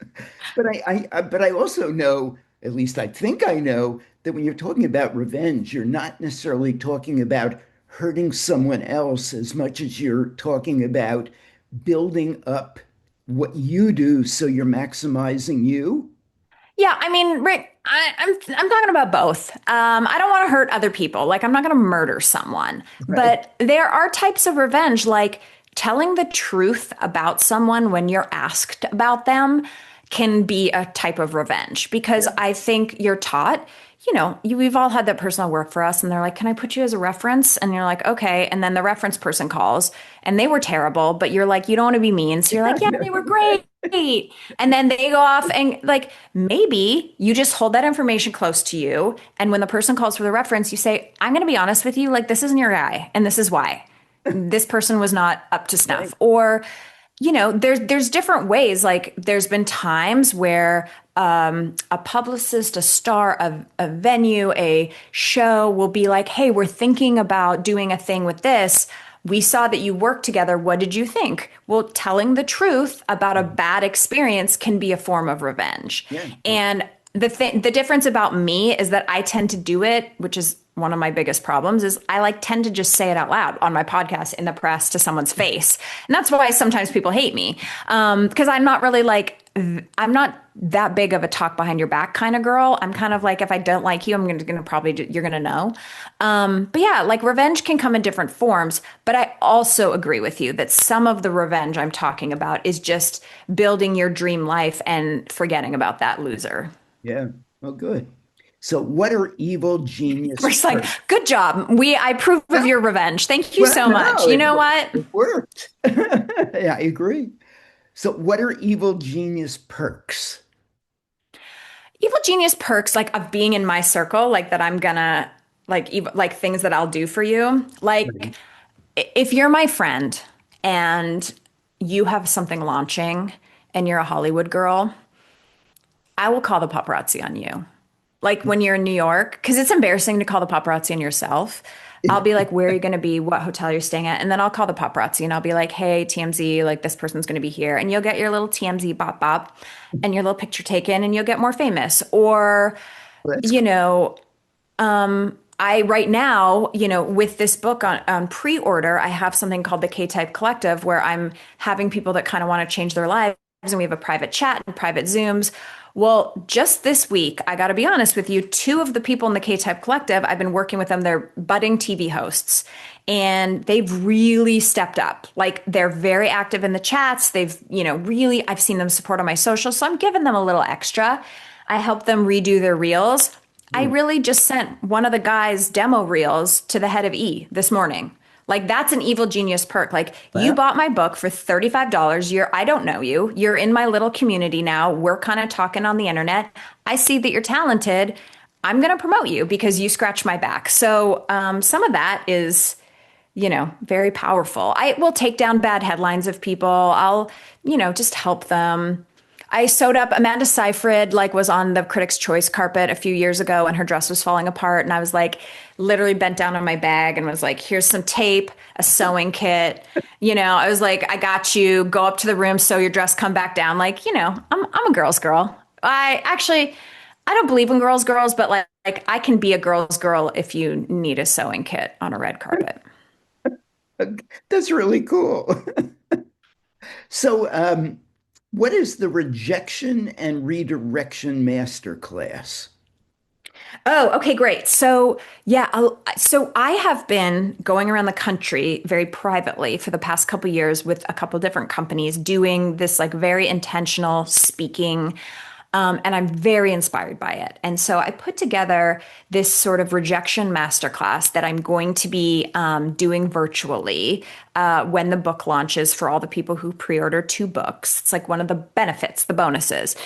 But I also know, at least I think I know, that when you're talking about revenge, you're not necessarily talking about hurting someone else as much as you're talking about building up what you do so you're maximizing you. Yeah, I mean, Rick, I'm talking about both. I don't want to hurt other people. Like, I'm not going to murder someone. Right. But there are types of revenge, like telling the truth about someone when you're asked about them can be a type of revenge because I think you're taught, we've all had that person that work for us and they're like, can I put you as a reference? And you're like, okay. And then the reference person calls and they were terrible, but you're like, you don't want to be mean. So you're like, yeah, they were great. And then they go off and like, maybe you just hold that information close to you. And when the person calls for the reference, you say, I'm going to be honest with you. Like, this isn't your guy. And this is why this person was not up to snuff. Right. Or, there's different ways. Like there's been times where a publicist, a star of a venue, a show will be like, hey, we're thinking about doing a thing with this. We saw that you worked together. What did you think? Well, telling the truth about a bad experience can be a form of revenge. Yeah. And the difference about me is that I tend to do it, which is one of my biggest problems, is I tend to just say it out loud on my podcast in the press to someone's face. And that's why sometimes people hate me. Because I'm not really I'm not that big of a talk behind your back kind of girl. I'm kind of like, if I don't like you, I'm going to probably, you're going to know. But yeah, like revenge can come in different forms. But I also agree with you that some of the revenge I'm talking about is just building your dream life and forgetting about that loser. Yeah. Well, good. So what are evil genius? We're just like, good job. I approve of your revenge. Thank you so much. You know what? It worked. Yeah, I agree. So what are evil genius perks? Evil genius perks, like of being in my circle, like that I'm gonna, like things that I'll do for you. Like if you're my friend and you have something launching and you're a Hollywood girl, I will call the paparazzi on you. Like when you're in New York, because it's embarrassing to call the paparazzi on yourself. I'll be like, where are you going to be? What hotel you're staying at? And then I'll call the paparazzi and I'll be like, hey, TMZ, like this person's going to be here. And you'll get your little TMZ bop bop and your little picture taken and you'll get more famous. Or, That's you know, I right now, with this book on pre-order, I have something called the K-Type Collective where I'm having people that kind of want to change their lives and we have a private chat and private Zooms. Well, just this week, I got to be honest with you, two of the people in the K-Type Collective, I've been working with them. They're budding TV hosts and they've really stepped up. Like they're very active in the chats. They've, really, I've seen them support on my socials. So I'm giving them a little extra. I help them redo their reels. I cool. really just sent one of the guys' demo reels to the head of E this morning. Like that's an evil genius perk. Like you Wow. bought my book for $35. I don't know you. You're in my little community now. We're kind of talking on the internet. I see that you're talented. I'm going to promote you because you scratch my back. So some of that is, very powerful. I will take down bad headlines of people. I'll, just help them. I sewed up Amanda Seyfried, like was on the Critics' Choice carpet a few years ago and her dress was falling apart. And I was like, literally bent down on my bag and was like, here's some tape, a sewing kit. I was like, I got you. Go up to the room, sew your dress, come back down. Like, I'm a girl's girl. I don't believe in girls, but like I can be a girl's girl if you need a sewing kit on a red carpet. That's really cool. So, what is the rejection and redirection masterclass? Oh, okay, great. So, yeah, so I have been going around the country very privately for the past couple years with a couple different companies doing this like very intentional speaking. And I'm very inspired by it. And so I put together this sort of rejection masterclass that I'm going to be doing virtually when the book launches for all the people who pre-order two books. It's like one of the benefits, the bonuses.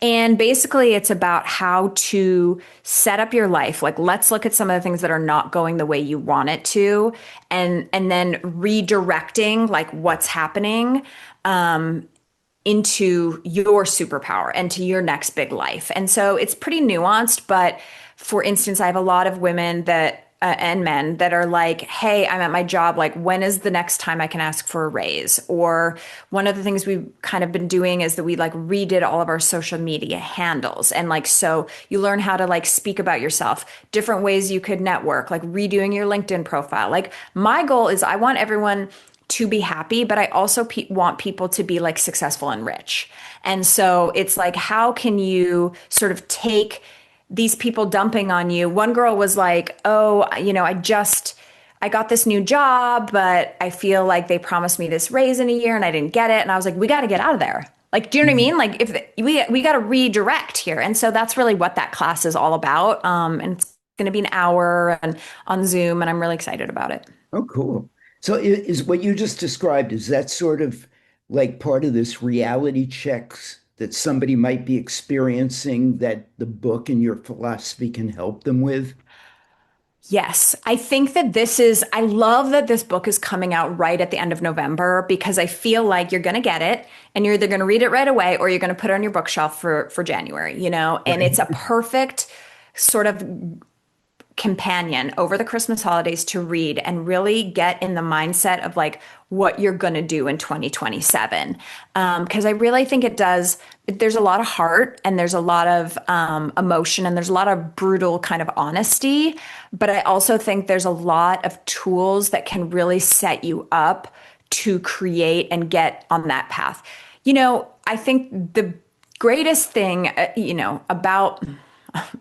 And basically, it's about how to set up your life. Like, let's look at some of the things that are not going the way you want it to, and then redirecting like what's happening into your superpower and to your next big life. And so it's pretty nuanced, but for instance, I have a lot of women that and men that are like, hey, I'm at my job. Like, when is the next time I can ask for a raise? Or one of the things we've kind of been doing is that we like redid all of our social media handles. And like, so you learn how to like speak about yourself, different ways you could network, like redoing your LinkedIn profile. Like, my goal is I want everyone to be happy, but I also want people to be like successful and rich. And so it's like, how can you sort of take these people dumping on you? One girl was like, oh, I got this new job, but I feel like they promised me this raise in a year and I didn't get it. And I was like, we got to get out of there. Like, do you know what I mean? Like, if we got to redirect here. And so that's really what that class is all about. And it's going to be an hour and on Zoom, and I'm really excited about it. Oh, cool. So is what you just described, is that sort of like part of this reality checks that somebody might be experiencing that the book and your philosophy can help them with? Yes, I think that I love that this book is coming out right at the end of November because I feel like you're going to get it and you're either going to read it right away or you're going to put it on your bookshelf for January, and Right. it's a perfect sort of companion over the Christmas holidays to read and really get in the mindset of like what you're going to do in 2027. Because I really think there's a lot of heart and there's a lot of emotion and there's a lot of brutal kind of honesty. But I also think there's a lot of tools that can really set you up to create and get on that path. I think the greatest thing, about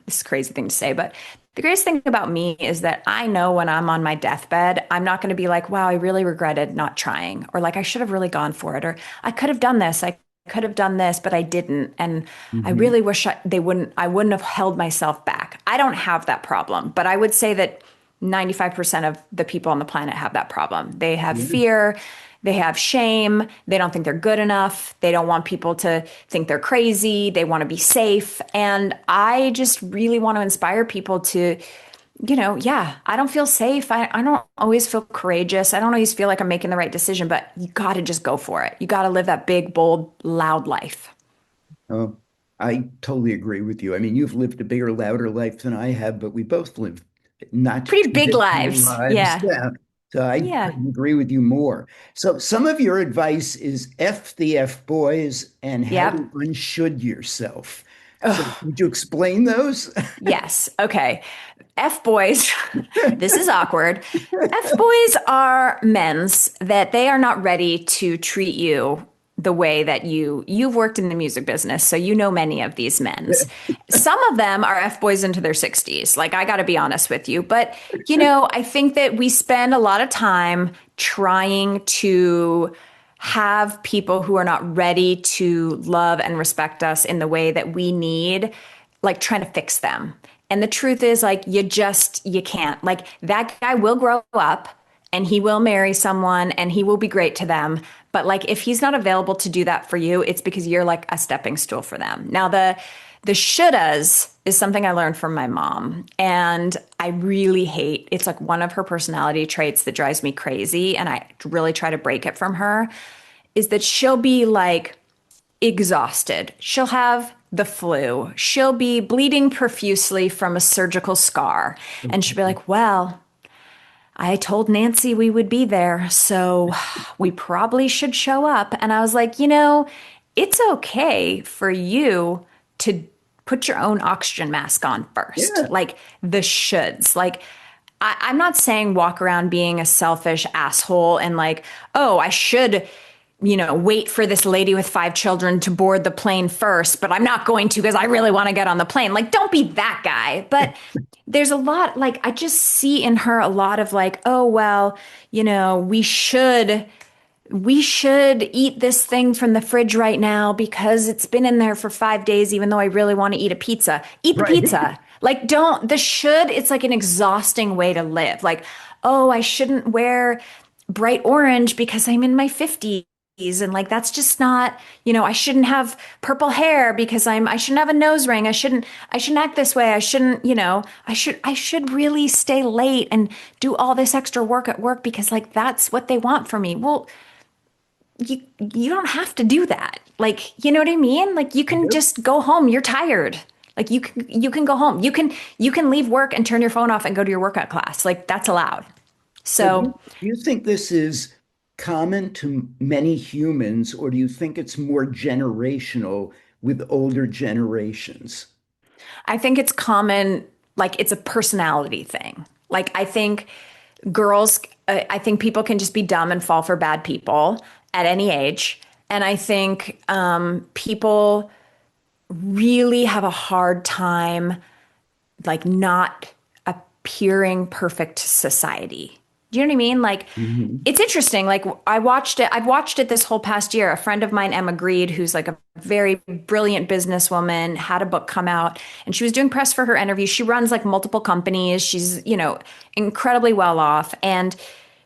this crazy thing to say, but the greatest thing about me is that I know when I'm on my deathbed, I'm not going to be like, wow, I really regretted not trying, or like, I should have really gone for it, or I could have done this. I could have done this, but I didn't. And I Mhm. really wish I wouldn't have held myself back. I don't have that problem, but I would say that 95% of the people on the planet have that problem. They have Yeah. fear. They have shame. They don't think they're good enough. They don't want people to think they're crazy. They want to be safe. And I just really want to inspire people to, yeah, I don't feel safe. I don't always feel courageous. I don't always feel like I'm making the right decision, but you got to just go for it. You got to live that big, bold, loud life. Oh, I totally agree with you. I mean, you've lived a bigger, louder life than I have, but we both live not Pretty big traditional lives. lives. Yeah. Yeah. So I Yeah. couldn't agree with you more. So some of your advice is F the F boys and how to Yep. unshould yourself. So Ugh. would you explain those? Yes. Okay. F boys, this is awkward. F boys are men's that they are not ready to treat you the way that you've worked in the music business, so you know many of these men's. Some of them are F boys into their 60s. Like, I got to be honest with you, but I think that we spend a lot of time trying to have people who are not ready to love and respect us in the way that we need, like trying to fix them. And the truth is, like, you can't. Like, that guy will grow up and he will marry someone and he will be great to them. But like, if he's not available to do that for you, it's because you're like a stepping stool for them. Now, the shouldas is something I learned from my mom. And I really hate, it's like one of her personality traits that drives me crazy. And I really try to break it from her, is that she'll be like exhausted. She'll have the flu. She'll be bleeding profusely from a surgical scar. And she'll be like, well, I told Nancy we would be there, so we probably should show up. And I was like, it's okay for you to put your own oxygen mask on first. Yeah. Like, the shoulds. Like, I'm not saying walk around being a selfish asshole and like, oh, I should wait for this lady with 5 children to board the plane first, but I'm not going to because I really want to get on the plane. Like, don't be that guy. But there's a lot, like, I just see in her a lot of like, oh, well, we should eat this thing from the fridge right now because it's been in there for 5 days, even though I really want to eat a pizza. Eat the Right. pizza. Like, it's like an exhausting way to live. Like, oh, I shouldn't wear bright orange because I'm in my 50s. And like, that's just not, I shouldn't have purple hair because I shouldn't have a nose ring. I shouldn't act this way. I shouldn't, I should really stay late and do all this extra work at work because like, that's what they want from me. Well, you don't have to do that. Like, you know what I mean? Like, you can just go home. You're tired. Like, you can go home. You can leave work and turn your phone off and go to your workout class. Like, that's allowed. So Do you think this is common to many humans, or do you think it's more generational with older generations? I think it's common, like, it's a personality thing. Like, I think girls, I think people can just be dumb and fall for bad people at any age. And I think people really have a hard time, like, not appearing perfect to society. Do you know what I mean? Like, it's interesting. Like, I've watched it this whole past year. A friend of mine, Emma Greed, who's like a very brilliant businesswoman, had a book come out and she was doing press for her interview. She runs like multiple companies. She's, incredibly well off. And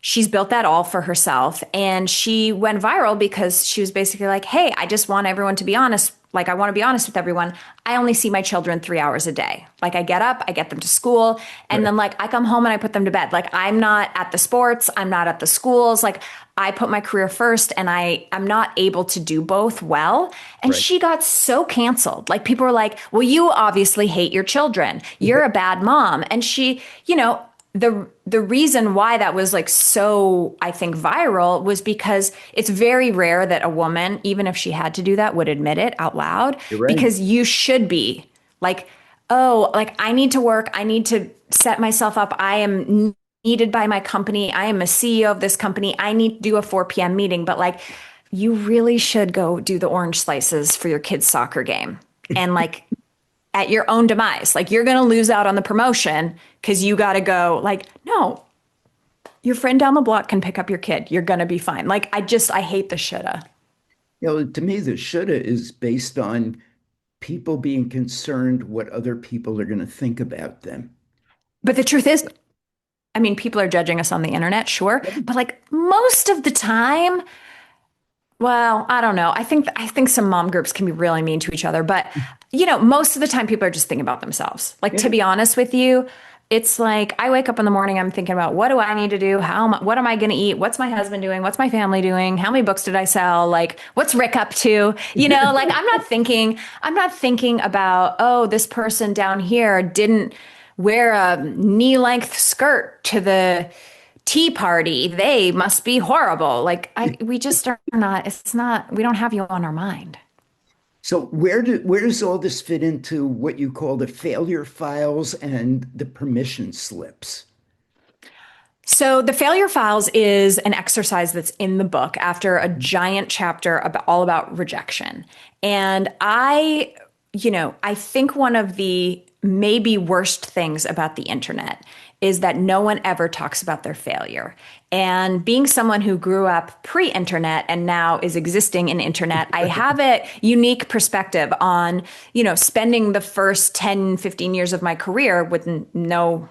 she's built that all for herself. And she went viral because she was basically like, hey, I just want everyone to be honest. Like, I want to be honest with everyone. I only see my children 3 hours a day. Like, I get up, I get them to school, and then like I come home and I put them to bed. Like, I'm not at the sports, I'm not at the schools. Like, I put my career first and I'm not able to do both well. And Right. she got so canceled. Like, people were like, well, you obviously hate your children. You're a bad mom. And she, the reason why that was like so, I think, viral was because it's very rare that a woman, even if she had to do that, would admit it out loud. You're right. Because you should be like, oh, like, I need to work. I need to set myself up. I am needed by my company. I am a CEO of this company. I need to do a 4 p.m. meeting. But like, you really should go do the orange slices for your kid's soccer game. And like, at your own demise. Like, you're going to lose out on the promotion because you got to go. Like, no, your friend down the block can pick up your kid. You're going to be fine. Like, I hate the shoulda. To me, the shoulda is based on people being concerned what other people are going to think about them. But the truth is, I mean, people are judging us on the internet, sure. But like, most of the time, well, I don't know. I think some mom groups can be really mean to each other, but most of the time people are just thinking about themselves. Like, to be honest with you, it's like I wake up in the morning, I'm thinking about what do I need to do? What am I going to eat? What's my husband doing? What's my family doing? How many books did I sell? Like, what's Rick up to? Like, I'm not thinking about, oh, this person down here wear a knee-length skirt to the tea party. They must be horrible. Like we just are not, it's not, we don't have you on our mind. So where does all this fit into what you call the failure files and the permission slips? So the failure files is an exercise that's in the book after a giant chapter about all about rejection. And I think one of the maybe worst things about the internet is that no one ever talks about their failure. And being someone who grew up pre-internet and now is existing in internet, I have a unique perspective on, spending the first 10, 15 years of my career with no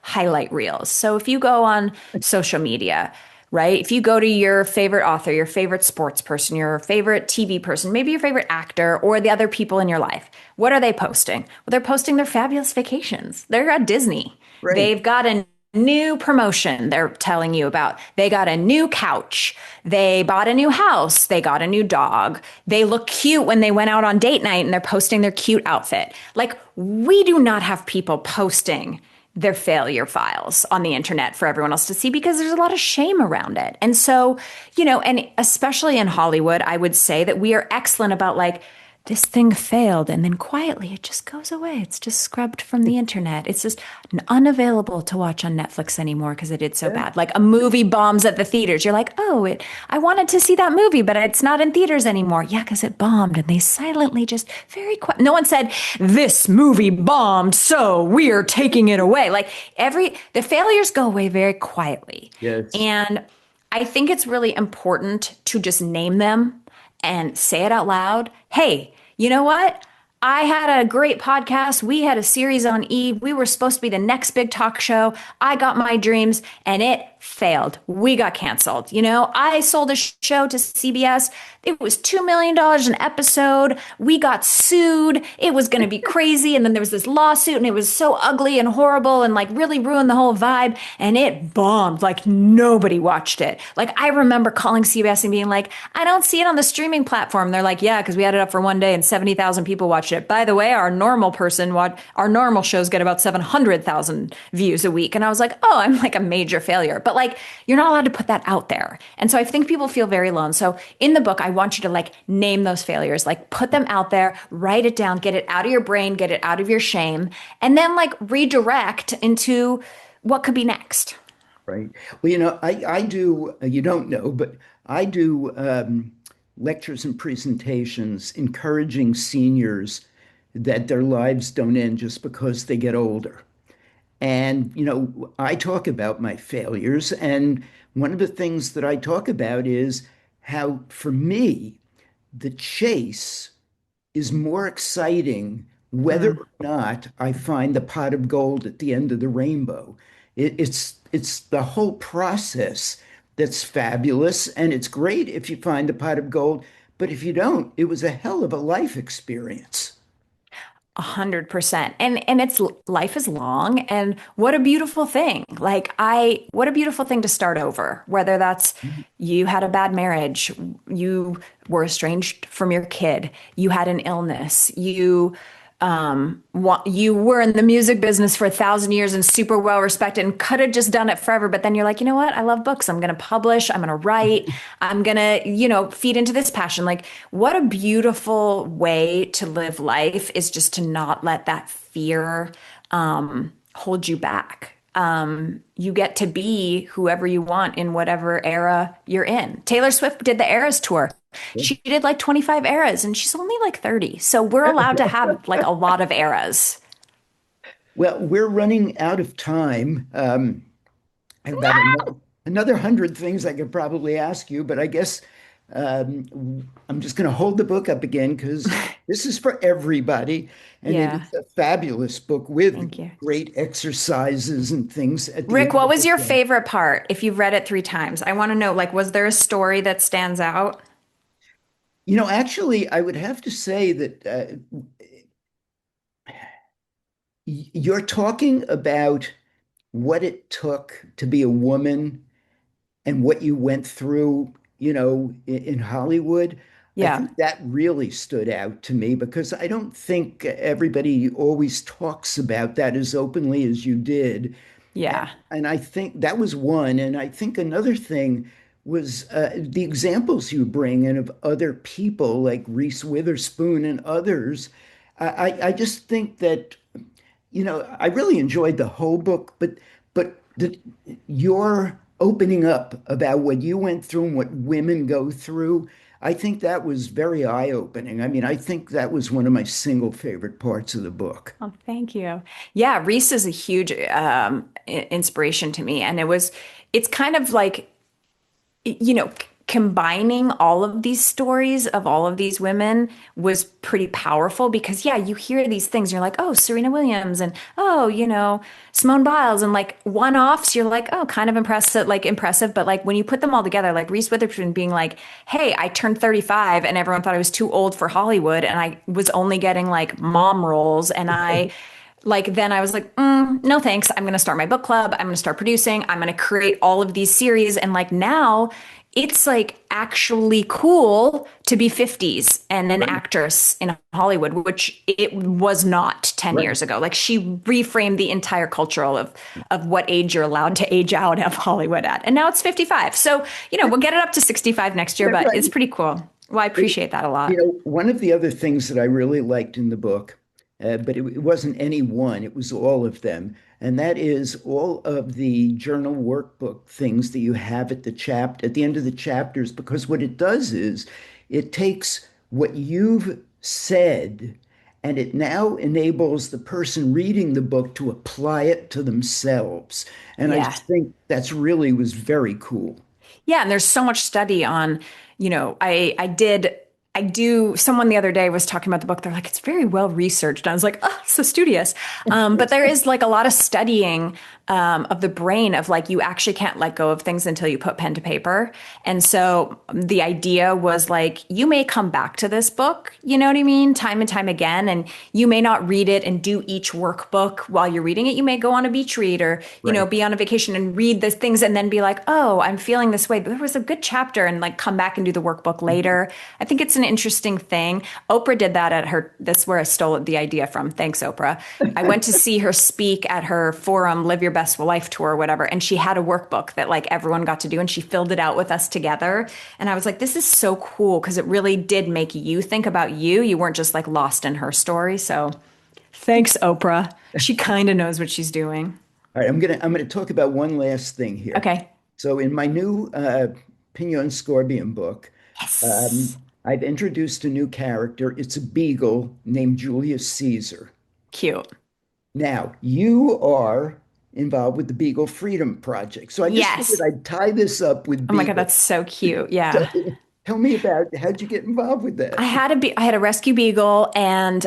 highlight reels. So if you go on social media, right? If you go to your favorite author, your favorite sports person, your favorite TV person, maybe your favorite actor, or the other people in your life, what are they posting? Well, they're posting their fabulous vacations. They're at Disney. Right. They've got a new promotion they're telling you about. They got a new couch. They bought a new house. They got a new dog. They look cute when they went out on date night and they're posting their cute outfit. Like, we do not have people posting their failure files on the internet for everyone else to see because there's a lot of shame around it. And so, and especially in Hollywood, I would say that we are excellent about like, this thing failed, and then quietly it just goes away. It's just scrubbed from the internet. It's just unavailable to watch on Netflix anymore because it did so bad. Like a movie bombs at the theaters. You're like, I wanted to see that movie, but it's not in theaters anymore. Yeah, because it bombed, and they silently just very quiet. No one said, this movie bombed, so we're taking it away. Like the failures go away very quietly. Yes. And I think it's really important to just name them and say it out loud. Hey, you know what? I had a great podcast. We had a series on E! We were supposed to be the next big talk show. I got my dreams and it failed. We got canceled. I sold a show to CBS. It was $2 million an episode. We got sued. It was going to be crazy. And then there was this lawsuit and it was so ugly and horrible and like really ruined the whole vibe. And it bombed. Like nobody watched it. Like I remember calling CBS and being like, I don't see it on the streaming platform. They're like, yeah, because we had it up for one day and 70,000 people watched it. By the way, our normal shows get about 700,000 views a week. And I was like, oh, I'm like a major failure. But like, you're not allowed to put that out there. And so I think people feel very alone. So in the book, I want you to like name those failures, like put them out there, write it down, get it out of your brain, get it out of your shame, and then like redirect into what could be next. Right. Well, I do, you don't know, but I do lectures and presentations encouraging seniors that their lives don't end just because they get older. And, I talk about my failures. And one of the things that I talk about is how, for me, the chase is more exciting whether or not I find the pot of gold at the end of the rainbow. It's the whole process that's fabulous. And it's great if you find the pot of gold. But if you don't, it was a hell of a life experience. 100%. And it's life is long, and what a beautiful thing. What a beautiful thing to start over, whether that's you had a bad marriage, you were estranged from your kid, you had an illness, you were in the music business for 1,000 years and super well respected and could have just done it forever. But then you're like, you know what? I love books. I'm going to publish. I'm going to write. I'm going to, feed into this passion. Like, what a beautiful way to live life is just to not let that fear hold you back. You get to be whoever you want in whatever era you're in. Taylor Swift did the Eras tour. She did like 25 eras and she's only like 30. So we're allowed to have like a lot of eras. Well, we're running out of time. I have about another 100 things I could probably ask you, but I guess I'm just going to hold the book up again because this is for everybody. And Yeah. it is a fabulous book with Thank you. great exercises and things at the Rick, end what of was the your book. favorite part if you've read it 3 times? I want to know, like, was there a story that stands out? Actually, I would have to say that you're talking about what it took to be a woman and what you went through, in Hollywood. I Yeah. think that really stood out to me because I don't think everybody always talks about that as openly as you did. Yeah. And I think that was one. And I think another thing was the examples you bring in of other people like Reese Witherspoon and others. I just think that, I really enjoyed the whole book, but your opening up about what you went through and what women go through, I think that was very eye-opening. I mean, I think that was one of my single favorite parts of the book. Oh, thank you. Yeah, Reese is a huge inspiration to me. And it's kind of like, combining all of these stories of all of these women was pretty powerful because, yeah, you hear these things, you're like, oh, Serena Williams and, oh, Simone Biles and like one offs, you're like, oh, kind of impressive. But like when you put them all together, like Reese Witherspoon being like, hey, I turned 35 and everyone thought I was too old for Hollywood and I was only getting like mom roles. And then I was like, no, thanks. I'm going to start my book club. I'm going to start producing. I'm going to create all of these series. And like now it's like actually cool to be 50s and an Right. actress in Hollywood, which it was not 10 Right. years ago. Like she reframed the entire cultural of what age you're allowed to age out of Hollywood at. And now it's 55. So, we'll get it up to 65 next year, but Right. it's pretty cool. Well, I appreciate that a lot. One of the other things that I really liked in the book, but it wasn't any one, it was all of them. And that is all of the journal workbook things that you have at the end of the chapters, because what it does is it takes what you've said and it now enables the person reading the book to apply it to themselves. And I Yeah. just think that's really was very cool. Yeah, and there's so much study on, I do, someone the other day was talking about the book. They're like, it's very well researched. And I was like, oh, so studious. But there is like a lot of studying of the brain of like, you actually can't let go of things until you put pen to paper. And so the idea was like, you may come back to this book, you know what I mean? Time and time again. And you may not read it and do each workbook while you're reading it. You may go on a beach read or, Right. be on a vacation and read the things and then be like, oh, I'm feeling this way. But there was a good chapter and like come back and do the workbook later. I think it's an interesting thing. Oprah did that that's where I stole the idea from. Thanks, Oprah. I went to see her speak at her forum, Live Your Best Life tour or whatever. And she had a workbook that like everyone got to do and she filled it out with us together. And I was like, this is so cool because it really did make you think about you. You weren't just like lost in her story. So thanks, Oprah. She kind of knows what she's doing. All right, I'm gonna talk about one last thing here. Okay. So in my new Pignon Scorpion book, Yes. I've introduced a new character. It's a beagle named Julius Caesar. Cute. Now, you are involved with the Beagle Freedom Project. So I just Yes. figured I'd tie this up with Oh my God, Beagle. that's so cute. So Yeah. tell me about how'd you get involved with that? I had a rescue beagle, and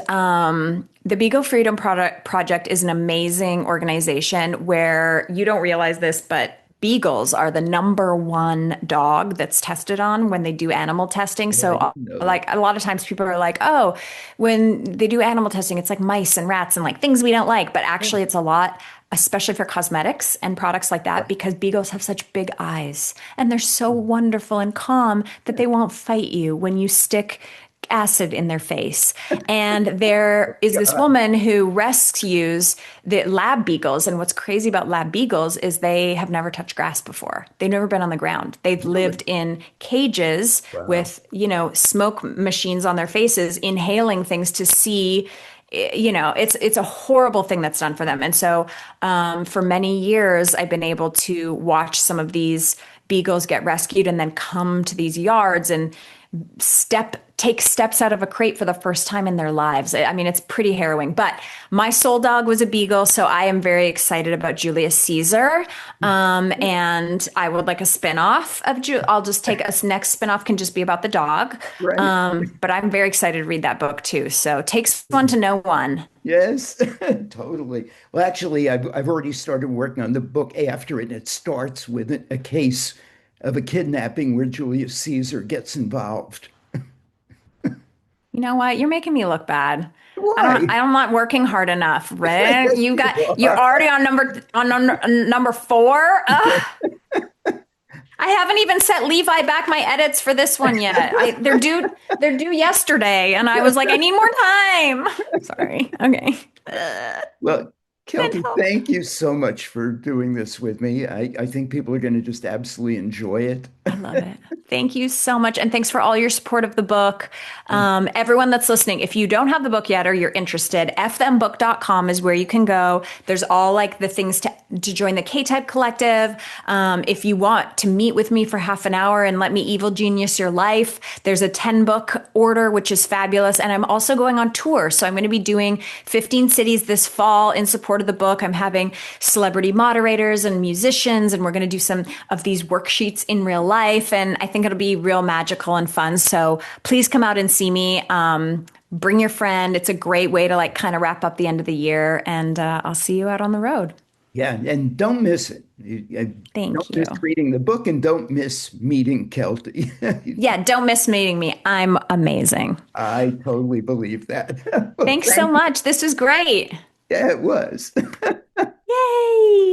the Beagle Freedom Project is an amazing organization where you don't realize this, but beagles are the number one dog that's tested on when they do animal testing. Oh, I So, didn't know that. like a lot of times, people are like, "Oh, when they do animal testing, it's like mice and rats and like things we don't like." But actually, it's a lot, especially for cosmetics and products like that, because beagles have such big eyes and they're so wonderful and calm that they won't fight you when you stick acid in their face. And there is this God. woman who rescues the lab beagles. And what's crazy about lab beagles is they have never touched grass before. They've never been on the ground. They've lived in cages Wow. with, smoke machines on their faces, inhaling things to see. It's a horrible thing that's done for them. And so for many years, I've been able to watch some of these beagles get rescued and then come to these yards and take steps out of a crate for the first time in their lives. I mean, it's pretty harrowing. But my soul dog was a beagle, so I am very excited about Julius Caesar. And I would like a spinoff of I'll just take us next spinoff can just be about the dog. Right. But I'm very excited to read that book too. So takes one to know one. Yes, totally. Well, actually, I've already started working on the book after it. And it starts with a case of a kidnapping where Julius Caesar gets involved. You know what? You're making me look bad. Why? I'm not working hard enough, Rick. Yes, you You're are. already on number four. Ugh. I haven't even sent Levi back my edits for this one yet. They're due yesterday, and I was like, I need more time. Sorry. Okay. Well, Can't KELTIE, help. thank you so much for doing this with me. I think people are going to just absolutely enjoy it. I love it. Thank you so much. And thanks for all your support of the book. Everyone that's listening, if you don't have the book yet or you're interested, fthembook.com is where you can go. There's all like the things to join the K-Type Collective. If you want to meet with me for half an hour and let me evil genius your life, there's a 10-book order, which is fabulous. And I'm also going on tour. So I'm going to be doing 15 cities this fall in support of the book. I'm having celebrity moderators and musicians, and we're going to do some of these worksheets in real life. And I think it'll be real magical and fun. So please come out and see me. Bring your friend. It's a great way to like kind of wrap up the end of the year. And I'll see you out on the road. Yeah, and don't miss it. Thank Don't you. miss reading the book and don't miss meeting KELTIE. Yeah, don't miss meeting me. I'm amazing. I totally believe that. Well, Thanks so much. This was great. yeah, it was. Yay.